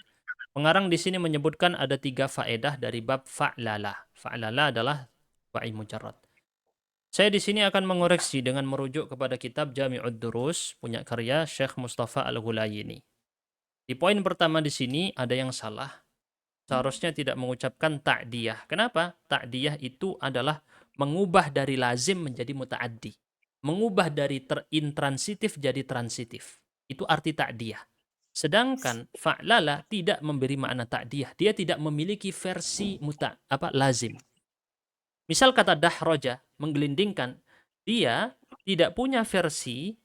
Pengarang di sini menyebutkan ada 3 faedah dari bab fa'lala. Fa'lala adalah fa'il mujarrad. Saya di sini akan mengoreksi dengan merujuk kepada kitab Jami'ud Durus punya karya Syekh Mustafa Al-Ghulayini. Di poin pertama di sini ada yang salah. Seharusnya tidak mengucapkan ta'diyah. Kenapa? Ta'diyah itu adalah mengubah dari lazim menjadi muta'addi. Mengubah dari intransitif jadi transitif. Itu arti ta'diyah. Sedangkan fa'lala tidak memberi makna ta'diyah. Dia tidak memiliki versi lazim. Misal kata dahroja, menggelindingkan, dia tidak punya versi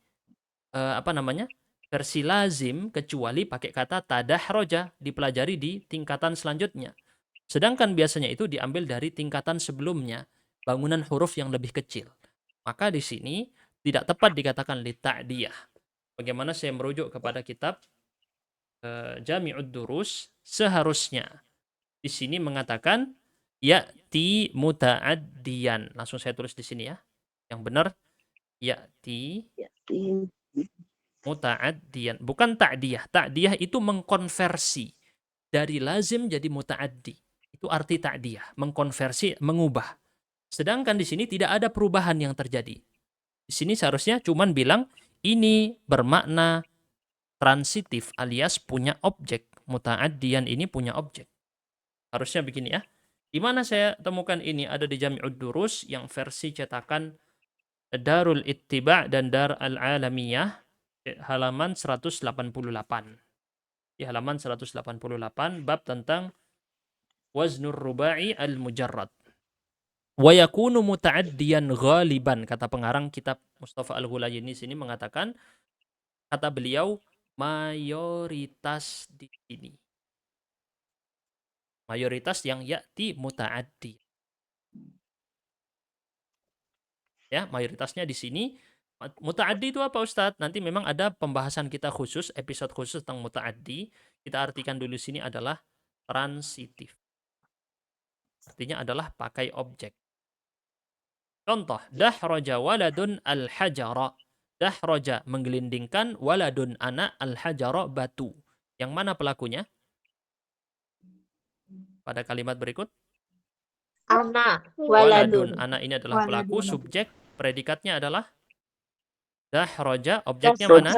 versi lazim kecuali pakai kata tadahroja, dipelajari di tingkatan selanjutnya. Sedangkan biasanya itu diambil dari tingkatan sebelumnya, bangunan huruf yang lebih kecil. Maka di sini tidak tepat dikatakan li ta'diyah. Bagaimana saya merujuk kepada kitab Jami'ud Durus, seharusnya di sini mengatakan ya'ti muta'addiyan. Langsung saya tulis di sini ya. Yang benar ya'ti muta'addiyan, bukan ta'diyah. Ta'diyah itu mengkonversi dari lazim jadi muta'addi. Itu arti ta'diyah, mengkonversi, mengubah. Sedangkan di sini tidak ada perubahan yang terjadi. Di sini seharusnya cuman bilang ini bermakna transitif alias punya objek. Muta'addiyan ini punya objek. Harusnya begini ya. Di mana saya temukan ini ada di Jami'ud Durus yang versi cetakan Darul Ittiba' dan Dar Al-Alamiyah halaman 188. Di halaman 188 bab tentang waznur rubai al-mujarrad. Wa yakunu muta'addiyan ghaliban, kata pengarang kitab Mustafa Al-Ghulayini sini mengatakan, kata beliau mayoritas di sini. Mayoritas yang ya'ti muta'addi. Ya, mayoritasnya di sini. Muta'addi itu apa Ustadz? Nanti memang ada pembahasan kita khusus, episode khusus tentang muta'addi. Kita artikan dulu sini adalah transitif. Artinya adalah pakai objek. Contoh, dahroja waladun al-hajara. Dahroja menggelindingkan, waladun anak, al-hajara batu. Yang mana pelakunya? Pada kalimat berikut. Anak, Waladun, anak ini adalah pelaku, subjek, predikatnya adalah dahroja, objeknya mana?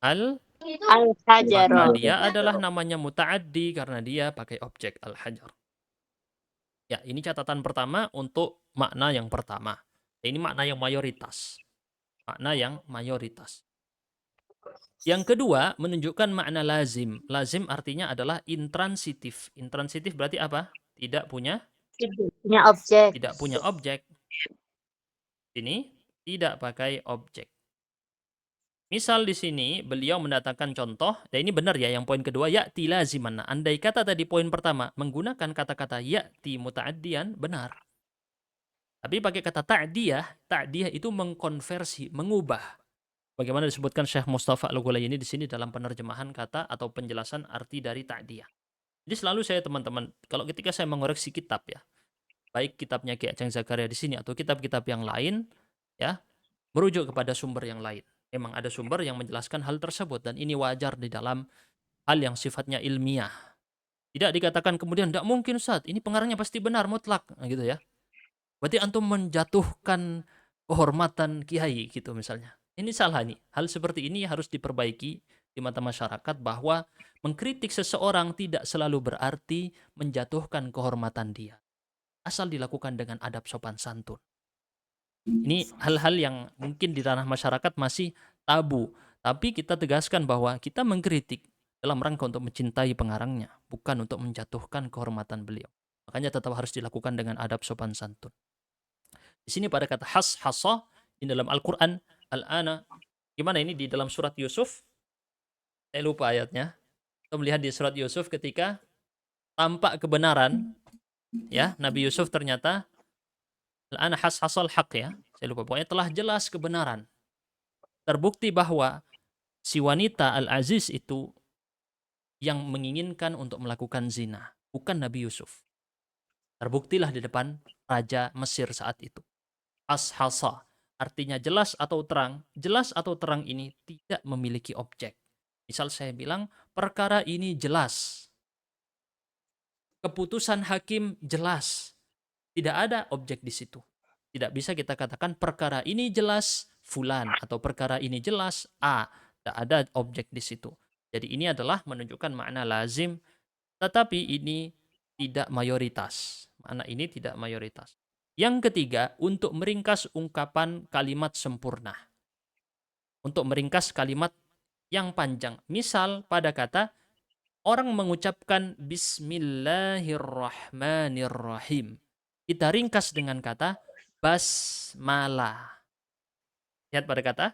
Al-hajar. Maka dia adalah namanya muta'addi karena dia pakai objek al-hajar. Ya, ini catatan pertama untuk makna yang pertama. Ini makna yang mayoritas. Makna yang mayoritas. Yang kedua, menunjukkan makna lazim. Lazim artinya adalah intransitif. Intransitif berarti apa? Tidak punya objek. Tidak punya objek. Ini tidak pakai objek. Misal di sini beliau mendatangkan contoh, dan ini benar ya yang poin kedua, ya'ti laziman. Andai kata tadi poin pertama menggunakan kata-kata ya'ti muta'addiyan, benar. Tapi pakai kata ta'diyah, ta'diyah itu mengkonversi, mengubah. Bagaimana disebutkan Syekh Mustafa Al-Ghulayini di sini dalam penerjemahan kata atau penjelasan arti dari ta'diyah. Jadi selalu saya teman-teman, kalau ketika saya mengoreksi kitab ya, baik kitabnya Ki Aceng Zakaria di sini atau kitab-kitab yang lain, ya, merujuk kepada sumber yang lain. Memang ada sumber yang menjelaskan hal tersebut dan ini wajar di dalam hal yang sifatnya ilmiah. Tidak dikatakan kemudian tidak mungkin Ustaz, ini pengarangnya pasti benar mutlak, nah, gitu ya. Berarti antum menjatuhkan kehormatan kiai gitu misalnya. Ini salah nih. Hal seperti ini harus diperbaiki di mata masyarakat bahwa mengkritik seseorang tidak selalu berarti menjatuhkan kehormatan dia. Asal dilakukan dengan adab sopan santun. Ini hal-hal yang mungkin di ranah masyarakat masih tabu. Tapi kita tegaskan bahwa kita mengkritik dalam rangka untuk mencintai pengarangnya. Bukan untuk menjatuhkan kehormatan beliau. Makanya tetap harus dilakukan dengan adab sopan santun. Di sini pada kata hasa di dalam Al-Quran, al-ana. Gimana ini di dalam surat Yusuf? Saya lupa ayatnya. Kita melihat di surat Yusuf ketika tampak kebenaran, ya, Nabi Yusuf ternyata ana hasal haq ya. Saya lupa, pokoknya telah jelas kebenaran. Terbukti bahwa si wanita Al-Aziz itu yang menginginkan untuk melakukan zina, bukan Nabi Yusuf. Terbuktilah di depan Raja Mesir saat itu. Ashasa, artinya jelas atau terang. Jelas atau terang ini tidak memiliki objek. Misal saya bilang, perkara ini jelas. Keputusan hakim jelas. Tidak ada objek di situ. Tidak bisa kita katakan perkara ini jelas fulan atau perkara ini jelas A. Tidak ada objek di situ. Jadi ini adalah menunjukkan makna lazim, tetapi ini tidak mayoritas. Makna ini tidak mayoritas. Yang ketiga, untuk meringkas ungkapan kalimat sempurna. Untuk meringkas kalimat yang panjang. Misal pada kata, orang mengucapkan Bismillahirrahmanirrahim. Kita ringkas dengan kata basmalah. Lihat pada kata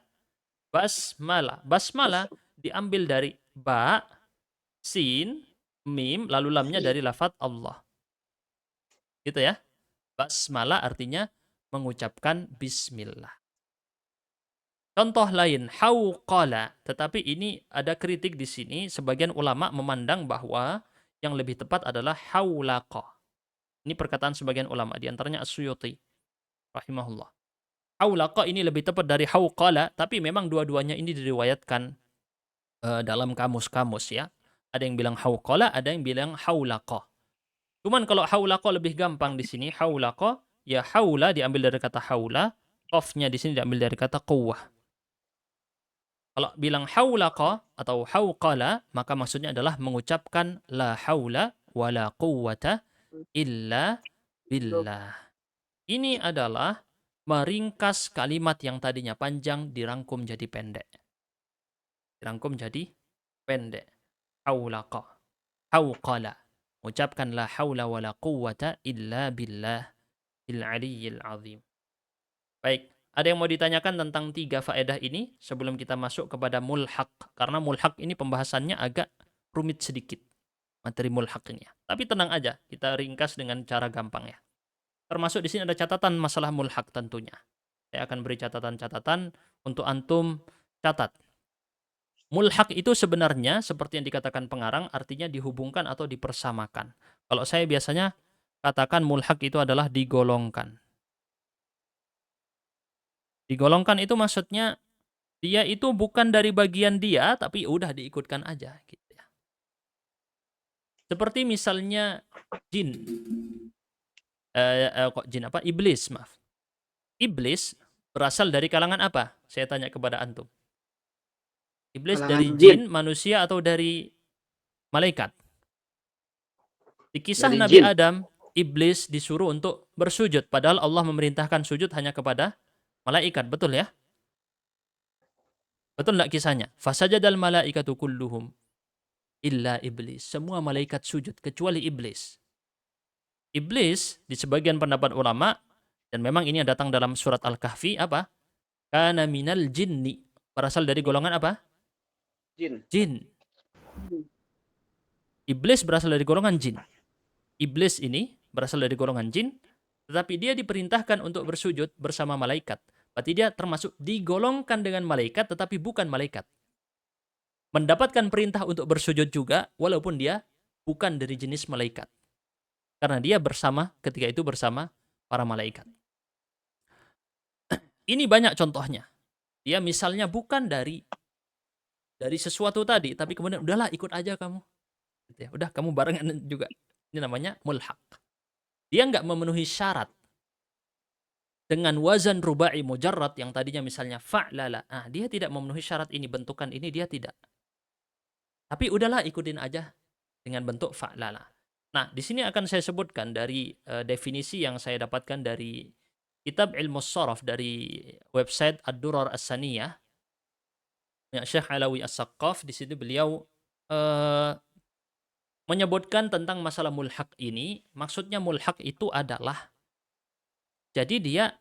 basmalah. Basmalah diambil dari ba, sin, mim, lalu lamnya dari lafaz Allah. Gitu ya. Basmalah artinya mengucapkan bismillah. Contoh lain, hauqala. Tetapi ini ada kritik di sini. Sebagian ulama memandang bahwa yang lebih tepat adalah haulaqa. Ini perkataan sebagian ulama. Di antaranya As-Suyuti. Rahimahullah. Haulaqa ini lebih tepat dari hauqala. Tapi memang dua-duanya ini diriwayatkan dalam kamus-kamus ya. Ada yang bilang hauqala, ada yang bilang haulaqa. Cuman kalau haulaqa lebih gampang di sini. Haulaqa, ya haula diambil dari kata haula. Qafnya di sini diambil dari kata quwwah. Kalau bilang haulaqa atau hauqala, maka maksudnya adalah mengucapkan la haula wa la quwwata illa billah. Ini adalah meringkas kalimat yang tadinya panjang dirangkum jadi pendek. Dirangkum jadi pendek. Haulaqa, hauqala. Ucapkan la haula wa la quwwata illa billah il-aliyyil azim. Baik. Ada yang mau ditanyakan tentang 3 faedah ini sebelum kita masuk kepada mulhaq. Karena mulhaq ini pembahasannya agak rumit sedikit. Materi mulhaq ini. Tapi tenang aja, kita ringkas dengan cara gampang ya. Termasuk di sini ada catatan masalah mulhaq tentunya. Saya akan beri catatan-catatan untuk antum catat. Mulhaq itu sebenarnya seperti yang dikatakan pengarang artinya dihubungkan atau dipersamakan. Kalau saya biasanya katakan mulhaq itu adalah digolongkan. Digolongkan itu maksudnya dia itu bukan dari bagian dia, tapi udah diikutkan aja. Gitu ya. Seperti misalnya jin. Jin apa? Iblis, maaf. Iblis berasal dari kalangan apa? Saya tanya kepada antum. Iblis Kalangan dari jin. jin, manusia atau dari malaikat? Di kisah Dari Nabi jin. Adam, Iblis disuruh untuk bersujud. Padahal Allah memerintahkan sujud hanya kepada malaikat, betul ya? Betul enggak kisahnya? Fasajadal malaikatu kulluhum illa iblis. Semua malaikat sujud kecuali iblis. Iblis di sebagian pendapat ulama dan memang ini yang datang dalam surat Al-Kahfi apa? Kana minal jinni. Berasal dari golongan apa? Jin. Jin. Iblis berasal dari golongan jin. Iblis ini berasal dari golongan jin, tetapi dia diperintahkan untuk bersujud bersama malaikat. Berarti dia termasuk digolongkan dengan malaikat, tetapi bukan malaikat. Mendapatkan perintah untuk bersujud juga, walaupun dia bukan dari jenis malaikat. Karena dia bersama, ketika itu bersama para malaikat. Ini banyak contohnya. Dia misalnya bukan dari sesuatu tadi, tapi kemudian udahlah ikut aja kamu. Gitu ya. Udah kamu barengan juga. Ini namanya mulhaq. Dia nggak memenuhi syarat. Dengan wazan rubai mujarrad yang tadinya misalnya fa'lala. Nah, dia tidak memenuhi syarat ini, bentukan ini dia tidak. Tapi udahlah ikutin aja dengan bentuk fa'lala. Nah, di sini akan saya sebutkan dari definisi yang saya dapatkan dari kitab Ilmu Sharaf dari website Ad-Durar As-Saniyah. Ya, Syekh Alawi As-Saqqaf di situ beliau menyebutkan tentang masalah mulhaq ini. Maksudnya mulhaq itu adalah jadi dia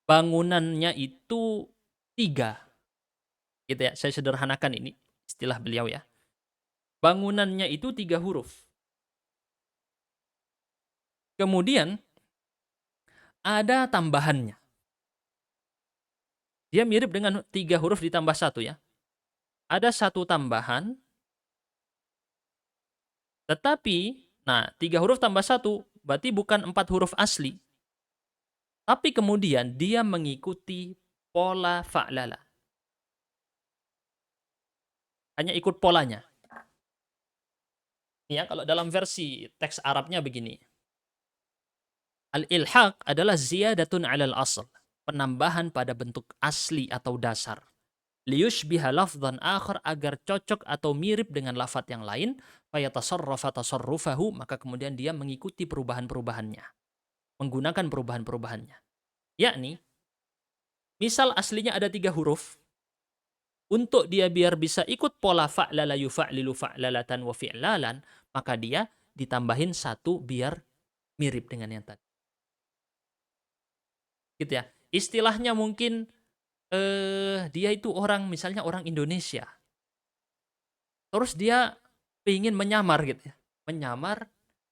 bangunannya itu 3. Gitu ya, saya sederhanakan ini istilah beliau ya. Bangunannya itu 3 huruf. Kemudian ada tambahannya. Dia mirip dengan 3 huruf ditambah 1 ya. Ada 1 tambahan, tetapi, nah 3 huruf tambah 1, berarti bukan 4 huruf asli. Tapi kemudian dia mengikuti pola fa'lala. Hanya ikut polanya. Ya, kalau dalam versi teks Arabnya begini. Al-ilhaq adalah ziyadatun 'alal asl, penambahan pada bentuk asli atau dasar. Liyushbiha lafdhan akhar, agar cocok atau mirip dengan lafadz yang lain, fayatasarrafa tasarrufahu, maka kemudian dia mengikuti perubahan-perubahannya, menggunakan perubahan-perubahannya. Yakni, misal aslinya ada 3 huruf, untuk dia biar bisa ikut pola fa'lala yufa'lilu fa'lalatan wa fi'lalan, maka dia ditambahin 1 biar mirip dengan yang tadi. Gitu ya. Istilahnya mungkin dia itu orang, misalnya orang Indonesia. Terus dia ingin menyamar gitu ya. Menyamar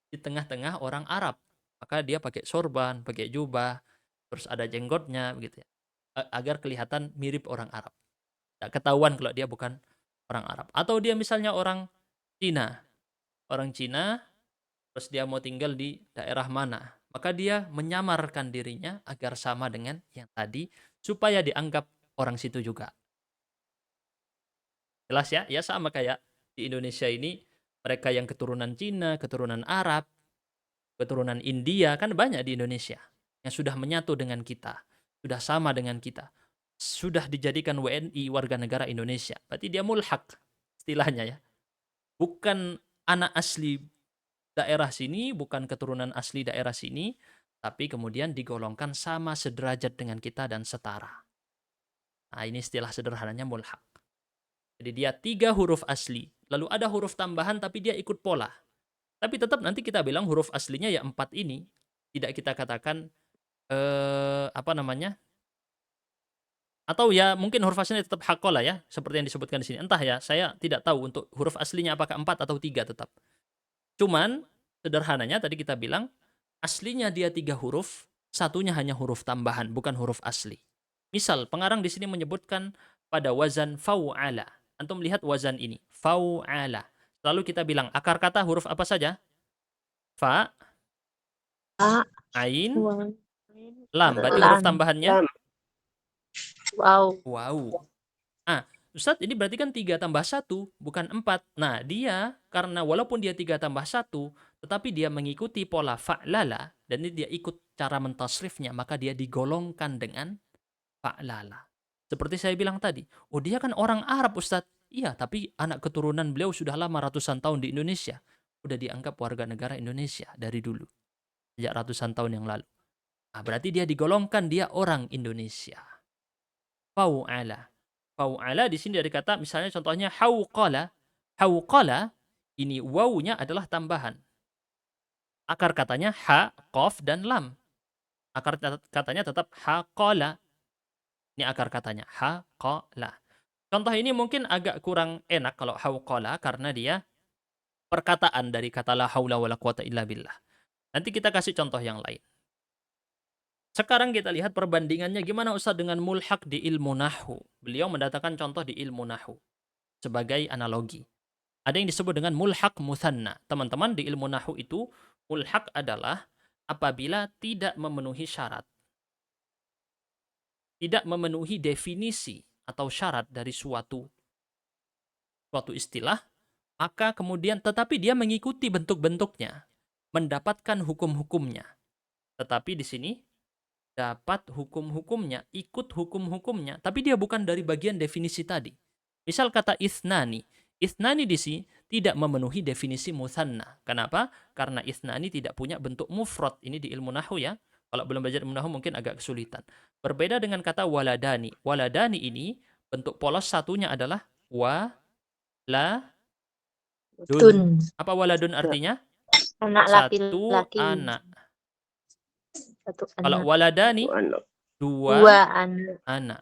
di tengah-tengah orang Arab. Maka dia pakai sorban, pakai jubah, terus ada jenggotnya begitu ya. Agar kelihatan mirip orang Arab. Tidak ketahuan kalau dia bukan orang Arab. Atau dia misalnya orang Cina. Orang Cina, terus dia mau tinggal di daerah mana. Maka dia menyamarkan dirinya agar sama dengan yang tadi, supaya dianggap orang situ juga. Jelas ya? Ya sama kayak di Indonesia ini, mereka yang keturunan Cina, keturunan Arab, keturunan India, kan banyak di Indonesia yang sudah menyatu dengan kita, sudah sama dengan kita, sudah dijadikan WNI, warga negara Indonesia. Berarti dia mulhaq, istilahnya ya. Bukan anak asli daerah sini, bukan keturunan asli daerah sini, tapi kemudian digolongkan sama sederajat dengan kita dan setara. Nah, ini istilah sederhananya mulhaq. Jadi dia 3 huruf asli, lalu ada huruf tambahan tapi dia ikut pola. Tapi tetap nanti kita bilang huruf aslinya ya 4 ini, tidak kita katakan apa namanya? Atau ya mungkin huruf aslinya tetap haqqala ya, seperti yang disebutkan di sini. Entah ya, saya tidak tahu untuk huruf aslinya apakah 4 atau 3 tetap. Cuman sederhananya tadi kita bilang, aslinya dia 3 huruf, satunya hanya huruf tambahan, bukan huruf asli. Misal, pengarang di sini menyebutkan pada wazan fau'ala. Antum lihat wazan ini, fau'ala. Lalu kita bilang, akar kata huruf apa saja? Fa, A, ain, Wan, lam. Berarti huruf Lam. tambahannya? Wow. Wow. Ustadz, ini berarti kan 3 tambah 1, bukan 4. Nah, dia, karena walaupun dia 3 tambah 1, tetapi dia mengikuti pola fa'lala, dan ini dia ikut cara mentasrifnya, maka dia digolongkan dengan fa'lala. Seperti saya bilang tadi, oh dia kan orang Arab Ustadz. Iya, tapi anak keturunan beliau sudah lama ratusan tahun di Indonesia. Udah dianggap warga negara Indonesia dari dulu. Sejak ratusan tahun yang lalu. Nah, berarti dia digolongkan, dia orang Indonesia. Fau'ala. Fau'ala di sini dari kata, misalnya contohnya hauqala. Hauqala, ini wawunya adalah tambahan. Akar katanya ha, qaf, dan lam. Akar katanya tetap haqala. Ini akar katanya haqala. Contoh ini mungkin agak kurang enak kalau hauqala, karena dia perkataan dari kata la haula wala quwata illa billah. Nanti kita kasih contoh yang lain. Sekarang kita lihat perbandingannya gimana Ustaz dengan mulhaq di ilmu nahwu. Beliau mendatangkan contoh di ilmu nahwu sebagai analogi. Ada yang disebut dengan mulhaq mutsanna. Teman-teman, di ilmu nahwu itu mulhaq adalah apabila tidak memenuhi syarat. Tidak memenuhi definisi atau syarat dari suatu istilah, maka kemudian tetapi dia mengikuti bentuk-bentuknya, mendapatkan hukum-hukumnya. Tetapi di sini dapat hukum-hukumnya, ikut hukum-hukumnya, tapi dia bukan dari bagian definisi tadi. Misal kata ithnani. Ithnani di sini tidak memenuhi definisi mutsanna. Kenapa? Karena ithnani tidak punya bentuk mufrad. Ini di ilmu nahwu ya. Kalau belum belajar ilmu nahwu mungkin agak kesulitan. Berbeda dengan kata waladani. Waladani ini bentuk polos satunya adalah wa, la, dun. Tun. Apa waladun artinya? Anak Satu laki-laki. anak. Satu Kalau anak. waladani, Dua dua anak. anak.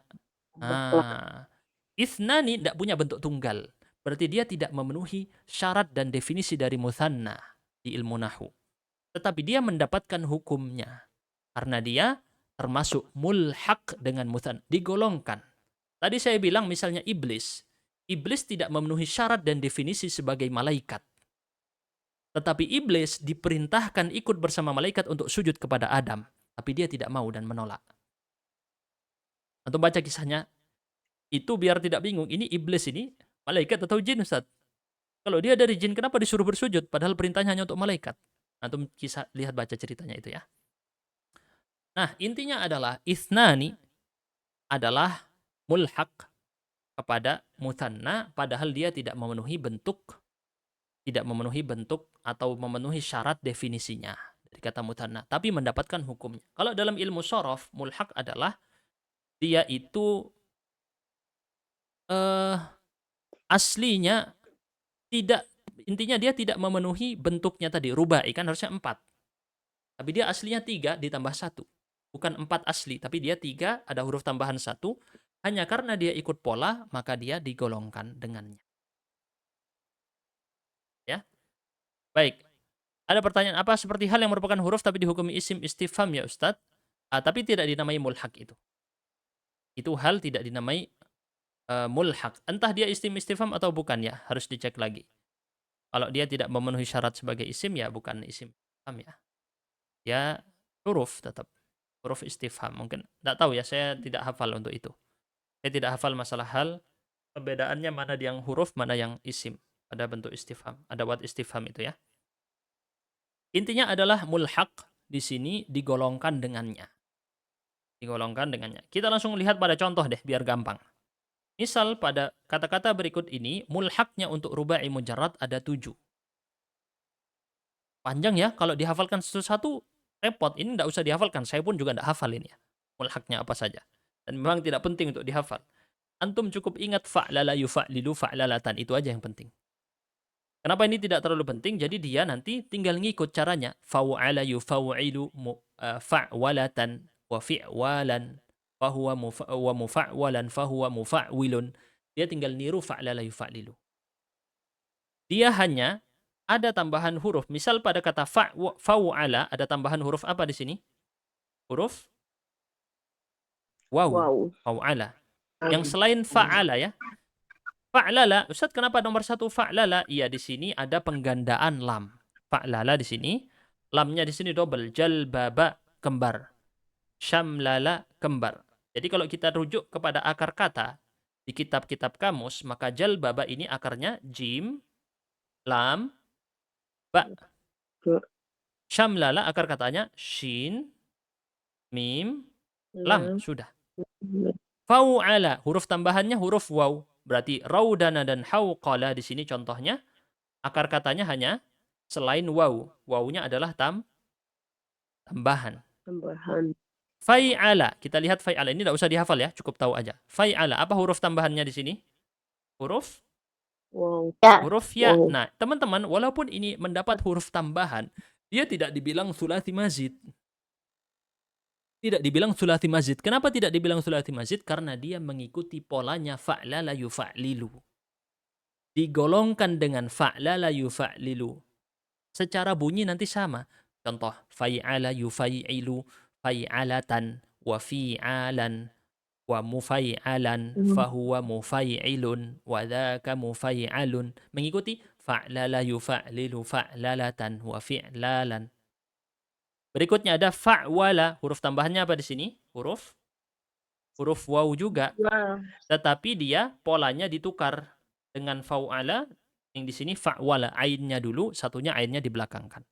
Ithnani tidak punya bentuk tunggal. Berarti dia tidak memenuhi syarat dan definisi dari mutsanna di ilmu nahwu. tetapi dia mendapatkan hukumnya. Karena dia termasuk mulhaq dengan muthanna, digolongkan. Tadi saya bilang misalnya iblis. Iblis tidak memenuhi syarat dan definisi sebagai malaikat. Tetapi iblis diperintahkan ikut bersama malaikat untuk sujud kepada Adam. Tapi dia tidak mau dan menolak. Antum baca kisahnya, itu biar tidak bingung, ini iblis ini malaikat atau jin, Ustaz? Kalau dia dari jin, kenapa disuruh bersujud? Padahal perintahnya hanya untuk malaikat. Antum kisah, lihat baca ceritanya itu ya. Nah, intinya adalah ithnani adalah mulhaq kepada muthanna, padahal dia tidak memenuhi bentuk atau memenuhi syarat definisinya dari kata muthanna, tapi mendapatkan hukumnya. Kalau dalam ilmu shorof, mulhaq adalah dia itu aslinya tidak, intinya dia tidak memenuhi bentuknya tadi, rubai kan harusnya 4. Tapi dia aslinya 3 ditambah 1. Bukan 4 asli, tapi dia 3, ada huruf tambahan 1. Hanya karena dia ikut pola, maka dia digolongkan dengannya. Ya, baik. Ada pertanyaan apa seperti hal yang merupakan huruf tapi dihukumi isim istifham ya Ustadz? Tapi tidak dinamai mulhaq itu. Itu hal tidak dinamai mulhaq. Entah dia isim istifham atau bukan ya, harus dicek lagi. Kalau dia tidak memenuhi syarat sebagai isim ya bukan isim istifham ya. Ya huruf tetap. Huruf istifham. Mungkin tidak tahu ya, saya tidak hafal untuk itu. Saya tidak hafal masalah hal perbedaannya mana yang huruf, mana yang isim pada bentuk istifham. Ada wat istifham itu ya. Intinya adalah mulhaq di sini digolongkan dengannya. Digolongkan dengannya. Kita langsung lihat pada contoh deh biar gampang. Misal pada kata-kata berikut ini mulhaqnya untuk rubai mujarrad ada 7. Panjang ya, kalau dihafalkan satu-satu repot. Ini tidak usah dihafalkan, saya pun juga tidak hafal ini ya. Mulhaqnya apa saja. Dan memang tidak penting untuk dihafal. Antum cukup ingat fa'lala yufa'lilu fa'lalatan, itu aja yang penting. Kenapa ini tidak terlalu penting? Jadi dia nanti tinggal ngikut caranya. Fa'ala yufa'wilu fa'walatan wa fi'walan fahuwa mufa'walan fahuwa mufa'wilun. Dia tinggal niru fa'lala yufa'lilu. Dia hanya ada tambahan huruf. Misal pada kata fa'ala ada tambahan huruf apa di sini? Huruf waw. Fa'ala. Yang selain fa'ala ya. Fa'lala, Ustaz kenapa nomor 1 fa'lala? Iya, di sini ada penggandaan lam. Fa'lala di sini, lamnya di sini double. Jalbaba, kembar. Syamlala, kembar. Jadi kalau kita rujuk kepada akar kata di kitab-kitab kamus, maka jalbaba ini akarnya jim, lam, ba. Syamlala akar katanya shin, mim, lam. Sudah. Fa'ala, huruf tambahannya huruf waw. Berarti raudana dan hauqala di sini contohnya akar katanya hanya selain waw. Wawnya adalah tambahan. Fa'ala, kita lihat fa'ala ini tidak usah dihafal ya, cukup tahu aja. Fa'ala, apa huruf tambahannya di sini? Huruf huruf ya. Nah, teman-teman, walaupun ini mendapat huruf tambahan, dia tidak dibilang sulasi mazid. Tidak dibilang sulasi mazid. Kenapa tidak dibilang sulasi mazid? Karena dia mengikuti polanya fa'lala yufa'lilu. Digolongkan dengan fa'lala yufa'lilu. Secara bunyi nanti sama. Contoh, fa'ala yufai'ilu, fa'alatan, wa fi'alan, wa mufai'alan, fahuwa mufai'ilun, wa dhaka mufai'alun. Mengikuti fa'lala yufa'lilu, fa'lalatan, wa fi'lalan. Berikutnya ada fa'wala, huruf tambahannya apa di sini? Huruf waw juga. Tetapi dia polanya ditukar dengan fa'wala, yang di sini fa'wala, ainnya dulu, satunya ainnya dibelakangkan.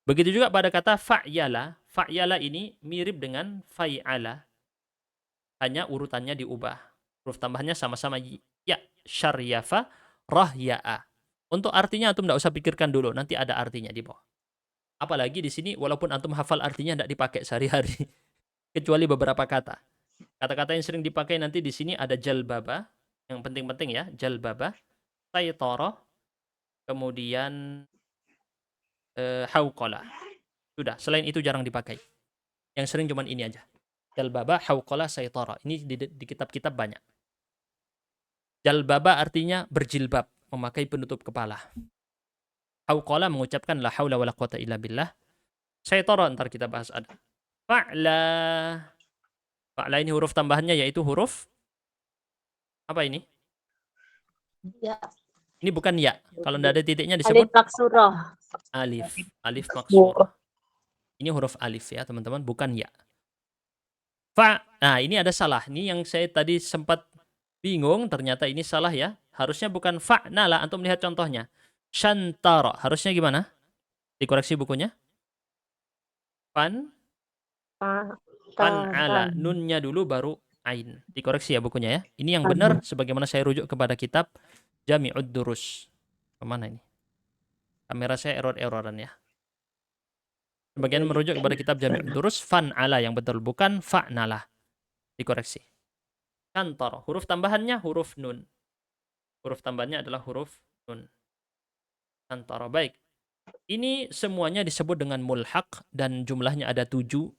Begitu juga pada kata fa'yala. Fa'yala ini mirip dengan fa'ala. Hanya urutannya diubah. Huruf tambahannya sama-sama ya, syaryafa, rahya'a. Untuk artinya antum tidak usah pikirkan dulu, nanti ada artinya di bawah. Apalagi di sini, walaupun antum hafal artinya tidak dipakai sehari-hari. Kecuali beberapa kata. Kata-kata yang sering dipakai nanti di sini ada jalbaba. Yang penting-penting ya, jalbaba. Saytara. Kemudian hauqala. Sudah, selain itu jarang dipakai. Yang sering cuma ini aja. Jalbaba, hauqala, saytara. Ini di kitab-kitab banyak. Jalbaba artinya berjilbab. Memakai penutup kepala. Hauqala mengucapkan la haula wala quwata illa billah. Saitara ntar kita bahas ada. Fa'la. Fa'la ini huruf tambahannya yaitu huruf apa ini? Ya. Ini bukan ya. Kalau tidak ada titiknya Alif disebut maksurah. alif. Alif maksurah. Ini huruf alif ya teman-teman, bukan ya. Nah ini ada salah. Ini yang saya tadi sempat bingung, ternyata ini salah ya. Harusnya bukan fa'nala, antum lihat contohnya. Shantara, harusnya gimana? Dikoreksi bukunya. Fan'ala, nunnya dulu baru ain. Dikoreksi ya bukunya ya. Ini yang benar sebagaimana saya rujuk kepada kitab Jami'ud Durus. Kemana ini? Kamera saya error-erroran ya. Sebagian merujuk kepada kitab Jami'ud Durus, fan'ala yang betul, bukan fa'nala. Dikoreksi. Shantara, huruf tambahannya huruf nun. Huruf tambahannya adalah huruf nun. Shantara, baik. Ini semuanya disebut dengan mulhaq dan jumlahnya ada 7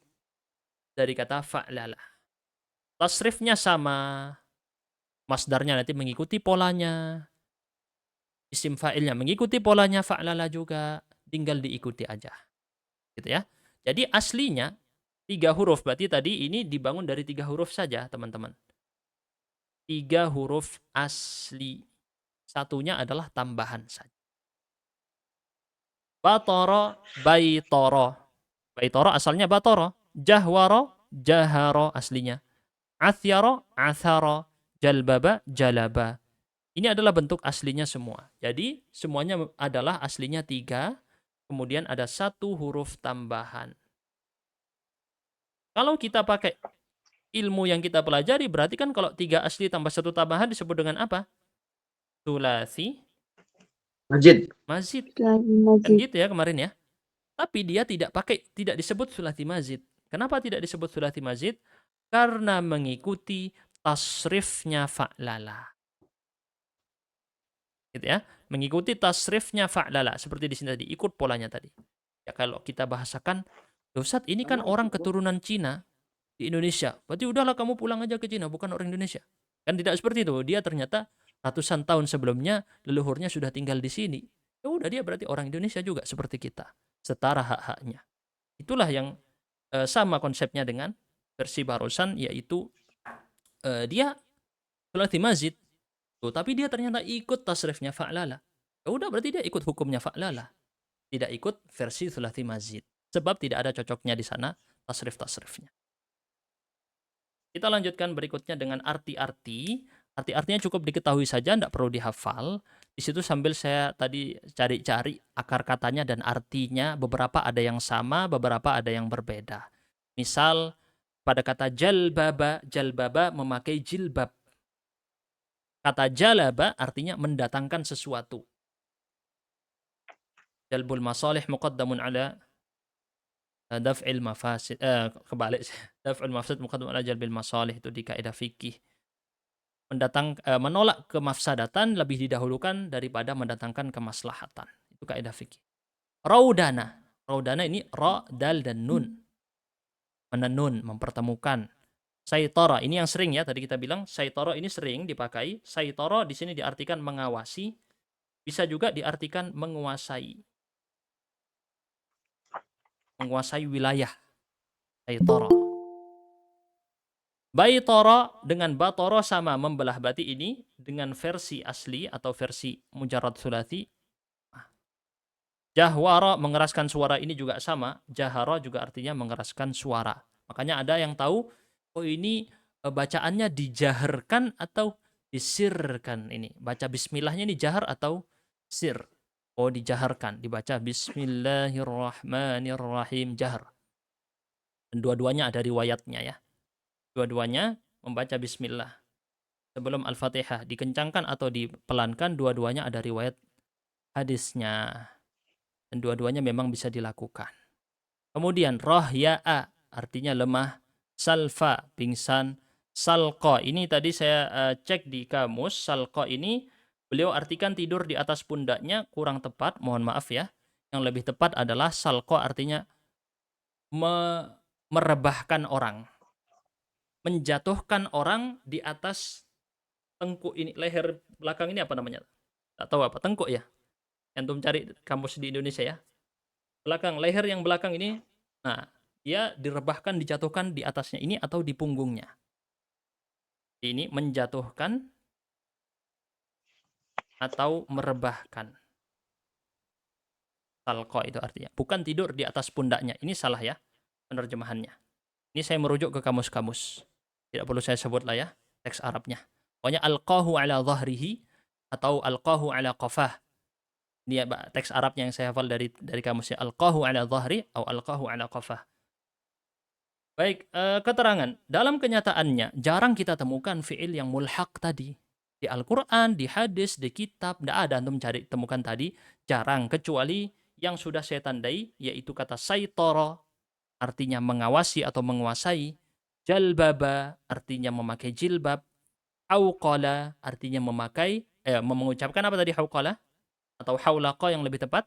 dari kata fa'lala. Tasrifnya sama. Masdarnya nanti mengikuti polanya. Isim fa'ilnya mengikuti polanya fa'lala juga. Tinggal diikuti aja. Gitu ya. Jadi aslinya 3 huruf. Berarti tadi ini dibangun dari 3 huruf saja teman-teman. 3 huruf asli. Satunya adalah tambahan saja. Batoro, baitoro. Baitoro asalnya batoro. Jahwaro, jaharo aslinya. Athyaro, atharo. Jalbaba, jalaba. Ini adalah bentuk aslinya semua. Jadi semuanya adalah aslinya 3. Kemudian ada 1 huruf tambahan. Kalau kita pakai ilmu yang kita pelajari, berarti kan kalau 3 asli tambah 1 tambahan disebut dengan apa? Sulasi mazid. Kan gitu ya kemarin ya. Tapi dia tidak disebut sulasi mazid. Kenapa tidak disebut sulasi mazid? Karena mengikuti tasrifnya fa'lala. Gitu ya. Mengikuti tasrifnya fa'lala. Seperti di sini tadi, ikut polanya tadi. Ya kalau kita bahasakan, Ustaz, ini kan orang keturunan Cina di Indonesia. Berarti udahlah kamu pulang aja ke Cina, bukan orang Indonesia. Kan tidak seperti itu. Dia ternyata ratusan tahun sebelumnya leluhurnya sudah tinggal di sini. Ya udah dia berarti orang Indonesia juga seperti kita. Setara hak-haknya. Itulah yang sama konsepnya dengan versi barusan, yaitu dia sulasi mazid. Tapi dia ternyata ikut tasrifnya fa'lala. Ya udah berarti dia ikut hukumnya fa'lala. Tidak ikut versi sulasi mazid. Sebab tidak ada cocoknya di sana tasrif-tasrifnya. Kita lanjutkan berikutnya dengan arti-arti. Arti-artinya cukup diketahui saja, tidak perlu dihafal. Di situ sambil saya tadi cari-cari akar katanya dan artinya, beberapa ada yang sama, beberapa ada yang berbeda. Misal pada kata jalbaba, jalbaba memakai jilbab. Kata jalaba artinya mendatangkan sesuatu. Jalbul masalih muqaddamun ala daf'il mafasid. Kebalik. Daf'il mafasid muqaddamun ala jalbil masalih, itu di kaidah fikih. Menolak kemafsadatan lebih didahulukan daripada mendatangkan kemaslahatan. Itu kaidah fikih. Raudana. Raudana ini ra, dal, dan nun. Menenun, mempertemukan. Saitara, ini yang sering ya, tadi kita bilang saitara ini sering dipakai. Saitara di sini diartikan mengawasi, bisa juga diartikan menguasai. Menguasai wilayah. Saitara. Baitara dengan batara sama, membelah. Berarti ini dengan versi asli atau versi mujarrad sulasi. Jahwara, mengeraskan suara, ini juga sama. Jahara juga artinya mengeraskan suara. Makanya ada yang tahu, oh ini bacaannya dijaharkan atau disirkan ini. Baca bismillahnya ini jahar atau sir. Oh dijaharkan, dibaca bismillahirrahmanirrahim, jahar. Dan dua-duanya ada riwayatnya ya. Dua-duanya membaca bismillah. Sebelum Al-Fatihah dikencangkan atau dipelankan, dua-duanya ada riwayat hadisnya. Dan dua-duanya memang bisa dilakukan. Kemudian rahya'a artinya lemah, salfa pingsan, salqa ini tadi saya cek di kamus, salqa ini beliau artikan tidur di atas pundaknya, kurang tepat, mohon maaf ya. Yang lebih tepat adalah salqa artinya merebahkan orang, menjatuhkan orang di atas tengkuk ini, leher belakang ini apa namanya? Tak tahu apa, tengkuk ya. Antum cari kamus di Indonesia ya. Belakang, leher yang belakang ini Nah, dia direbahkan, dijatuhkan di atasnya ini atau di punggungnya. Ini menjatuhkan atau merebahkan. Talqa itu artinya. Bukan tidur di atas pundaknya. Ini salah ya penerjemahannya. Ini saya merujuk ke kamus-kamus. Tidak perlu saya sebut lah ya teks Arabnya. Pokoknya alqahu ala dhahrihi atau alqahu ala qafah. Ini ya, teks Arabnya yang saya hafal dari kamusnya. Alqahu ala dhahri atau alqahu ala qafah. Baik, keterangan. Dalam kenyataannya, jarang kita temukan fi'il yang mulhaq tadi. Di Al-Quran, di hadis, di kitab, tidak ada antum cari temukan tadi. Jarang, kecuali yang sudah saya tandai, yaitu kata saitara, artinya mengawasi atau menguasai. Jalbaba, artinya memakai jilbab. Hauqala, artinya mengucapkan apa tadi hauqala? Atau haulaqa yang lebih tepat?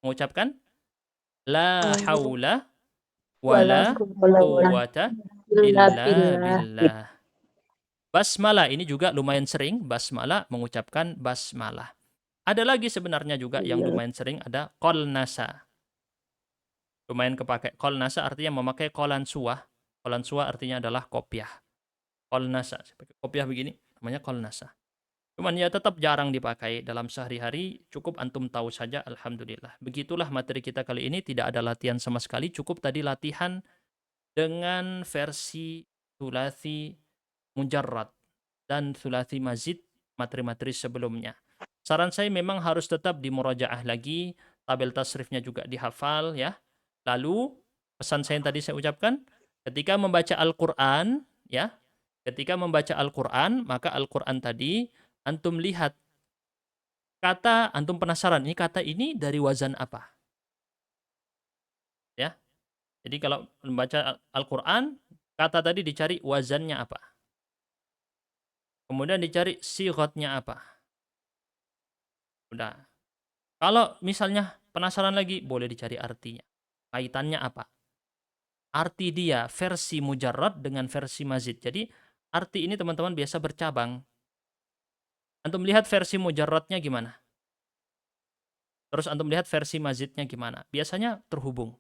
Mengucapkan la haula wala quwwata illa billah. Basmalah ini juga lumayan sering, basmalah mengucapkan basmalah. Ada lagi sebenarnya juga yang lumayan sering, ada qalnasa. Lumayan kepakai. Qalnasa artinya memakai qalan suah. Qalan suah artinya adalah kopiah. Qalnasa, pakai kopiah begini namanya qalnasa. Cuman ya tetap jarang dipakai dalam sehari-hari, cukup antum tahu saja, alhamdulillah. Begitulah materi kita kali ini, tidak ada latihan sama sekali, cukup tadi latihan dengan versi thulathi mujarrad dan thulathi mazid materi-materi sebelumnya. Saran saya memang harus tetap dimurajaah lagi, tabel tasrifnya juga dihafal ya. Lalu pesan saya yang tadi saya ucapkan, ketika membaca Al-Qur'an ya, ketika membaca Al-Qur'an, maka Al-Qur'an tadi antum lihat kata, antum penasaran, ini kata ini dari wazan apa? Ya. Jadi kalau membaca Al-Qur'an, kata tadi dicari wazannya apa? Kemudian dicari sighatnya apa? Udah. Kalau misalnya penasaran lagi, boleh dicari artinya. Kaitannya apa? Arti dia versi mujarrad dengan versi mazid. Jadi arti ini teman-teman biasa bercabang. Antum lihat versi mujarradnya gimana? Terus antum lihat versi mazidnya gimana? Biasanya terhubung.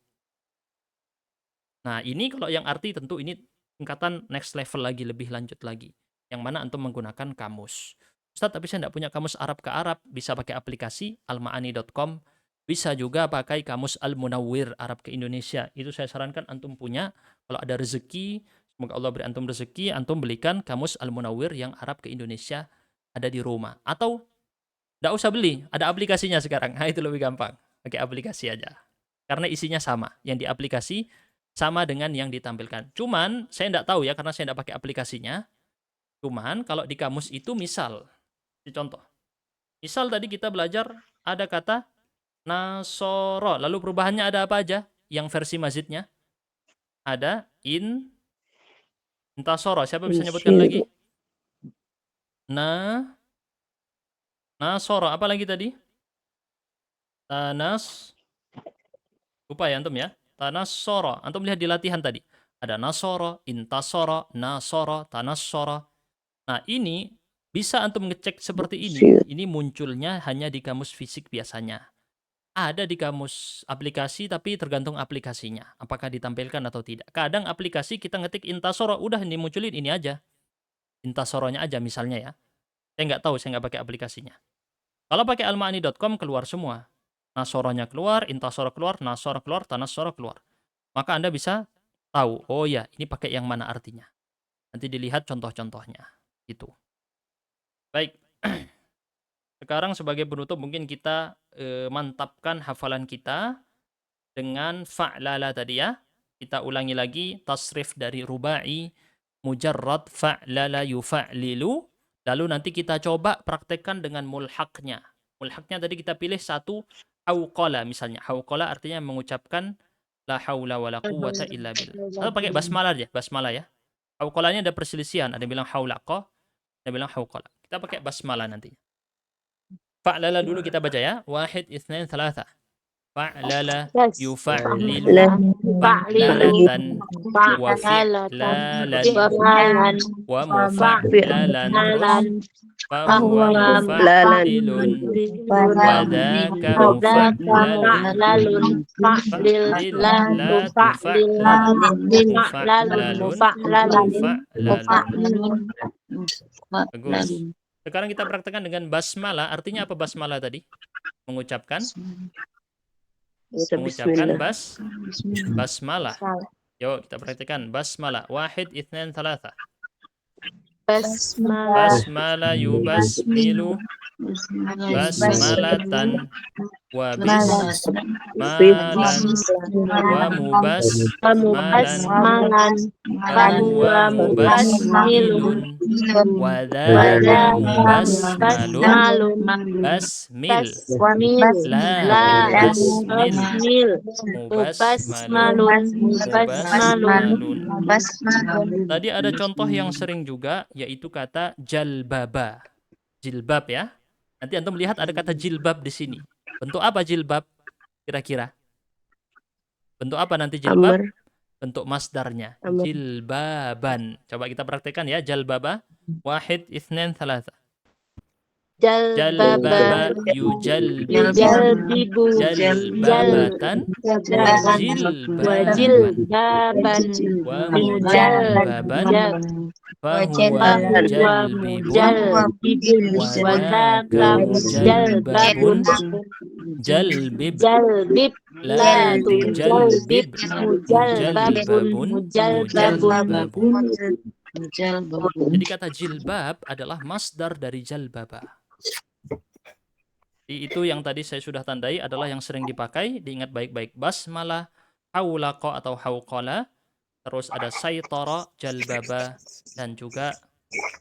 Nah, ini kalau yang arti tentu ini tingkatan next level lagi, lebih lanjut lagi. Yang mana antum menggunakan kamus. Ustaz, tapi saya tidak punya kamus Arab ke Arab. Bisa pakai aplikasi almaani.com. Bisa juga pakai kamus Al-Munawwir Arab ke Indonesia. Itu saya sarankan antum punya. Kalau ada rezeki, semoga Allah beri antum rezeki, antum belikan kamus Al-Munawwir yang Arab ke Indonesia ada di rumah. Atau nggak usah beli, ada aplikasinya sekarang. Nah, itu lebih gampang. Pakai aplikasi aja. Karena isinya sama. Yang di aplikasi sama dengan yang ditampilkan. Cuman, saya nggak tahu ya, karena saya nggak pakai aplikasinya. Cuman, kalau di kamus itu misal, contoh. Misal tadi kita belajar ada kata nasoro. Lalu perubahannya ada apa aja? Yang versi mazidnya. Ada intasoro. Siapa bisa nyebutkan lagi? Nasoro. Apa lagi tadi? Lupa ya antum ya. Tanassoro. Antum lihat di latihan tadi. Ada nasoro, intasoro, nasoro, tanassoro. Nah, ini bisa antum ngecek seperti ini. Ini munculnya hanya di kamus fisik biasanya. Ada di kamus aplikasi, tapi tergantung aplikasinya. Apakah ditampilkan atau tidak. Kadang aplikasi kita ngetik intasoro, udah ini munculin ini aja. Intasoronya aja misalnya ya. Saya nggak tahu, saya nggak pakai aplikasinya. Kalau pakai almaani.com keluar semua. Nasoronya keluar, intasoro keluar, nasoro keluar, tanassoro keluar. Maka Anda bisa tahu, oh ya, ini pakai yang mana artinya. Nanti dilihat contoh-contohnya. Gitu. Baik. Sekarang sebagai penutup mungkin kita mantapkan hafalan kita dengan fa'lala tadi ya. Kita ulangi lagi tasrif dari rubai, mujarrad, fa'lala, yufa'lilu. Lalu nanti kita coba praktekkan dengan mulhaqnya. Mulhaqnya tadi kita pilih satu hauqala misalnya. Hauqala artinya mengucapkan la haula wala quwwata illa billah. Atau pakai basmalah aja, basmalah ya. Hauqalanya ada perselisihan, ada yang bilang haulaqa, ada yang bilang hauqala. Kita pakai basmalah nanti. Fa'lala dulu kita baca ya. 1, 2, 3. fa'lala Yes. yufa'lilu Fa'lilu. fa'lalatan wa fi'lalan wa mufa'lalan terus fahuwa mufa'lilun wa dzaka mufa'lalun fa'lil la tufa'lil mufa'lalun mufa'lalun. Bagus. Sekarang kita praktekkan dengan basmalah. Artinya apa basmalah tadi? Mengucapkan basmalah. Yuk kita praktekkan basmalah. 1, 2, 3. Basmalah yubasmilu basmalatan wa bismalan wa mubasmalan fahuwa mubasmilun wa dzaka mubasmalun basmil la tubasmil mubasmalun. Tadi ada contoh yang sering juga, yaitu kata jalbaba. Jilbab ya. Nanti antum melihat ada kata jilbab di sini. Bentuk apa jilbab? Kira-kira. Bentuk apa nanti jilbab? Bentuk masdarnya. Jilbaban. Coba kita praktekkan ya. Jalbaba. 1, 2, 3. Jalbaba yujalbibu jalbabatan wa jilbaban wa mujalbaban fahuwa mujalbibun wa dzaka mujalbabun jalbib la tujalbib mujalbabun. Jadi kata jilbab adalah masdar dari jalbaba. Itu yang tadi saya sudah tandai adalah yang sering dipakai, diingat baik-baik. Basmalah, haulaqa atau hauqala, terus ada saytara, jalbaba, dan juga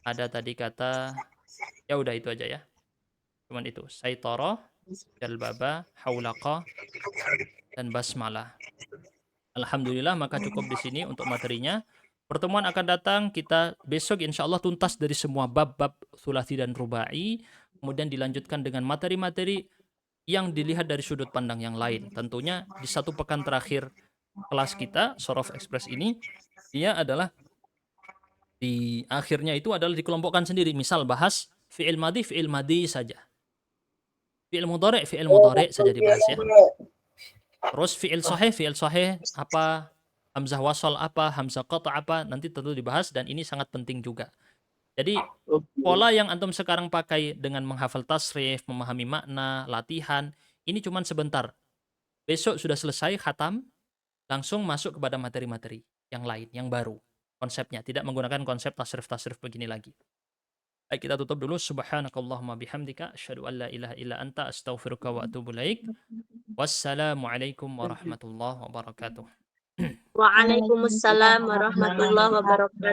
ada tadi kata, ya udah itu aja ya. Cuman itu, saytara, jalbaba, haulaqa, dan basmalah. Alhamdulillah, maka cukup di sini untuk materinya. Pertemuan akan datang, kita besok insya Allah tuntas dari semua bab-bab thulathi dan rubai. Kemudian dilanjutkan dengan materi-materi yang dilihat dari sudut pandang yang lain. Tentunya di 1 pekan terakhir kelas kita, Sorof Express ini, dia adalah di akhirnya itu adalah dikelompokkan sendiri. Misal bahas fi'il madi saja. Fi'il mudhari' saja dibahas ya. Terus fi'il sahih apa, hamzah wasal apa, hamzah qata' apa, nanti tentu dibahas dan ini sangat penting juga. Jadi pola yang antum sekarang pakai dengan menghafal tasrif, memahami makna, latihan, ini cuma sebentar. Besok sudah selesai khatam, langsung masuk kepada materi-materi yang lain, yang baru. Konsepnya, tidak menggunakan konsep tasrif-tasrif begini lagi. Baik, kita tutup dulu. Subhanakallahumma bihamdika, asyhadu an la ilaha illa anta, astaghfiruka wa atubu ilaik. Wassalamualaikum warahmatullahi wabarakatuh. Waalaikumsalam warahmatullahi wabarakatuh.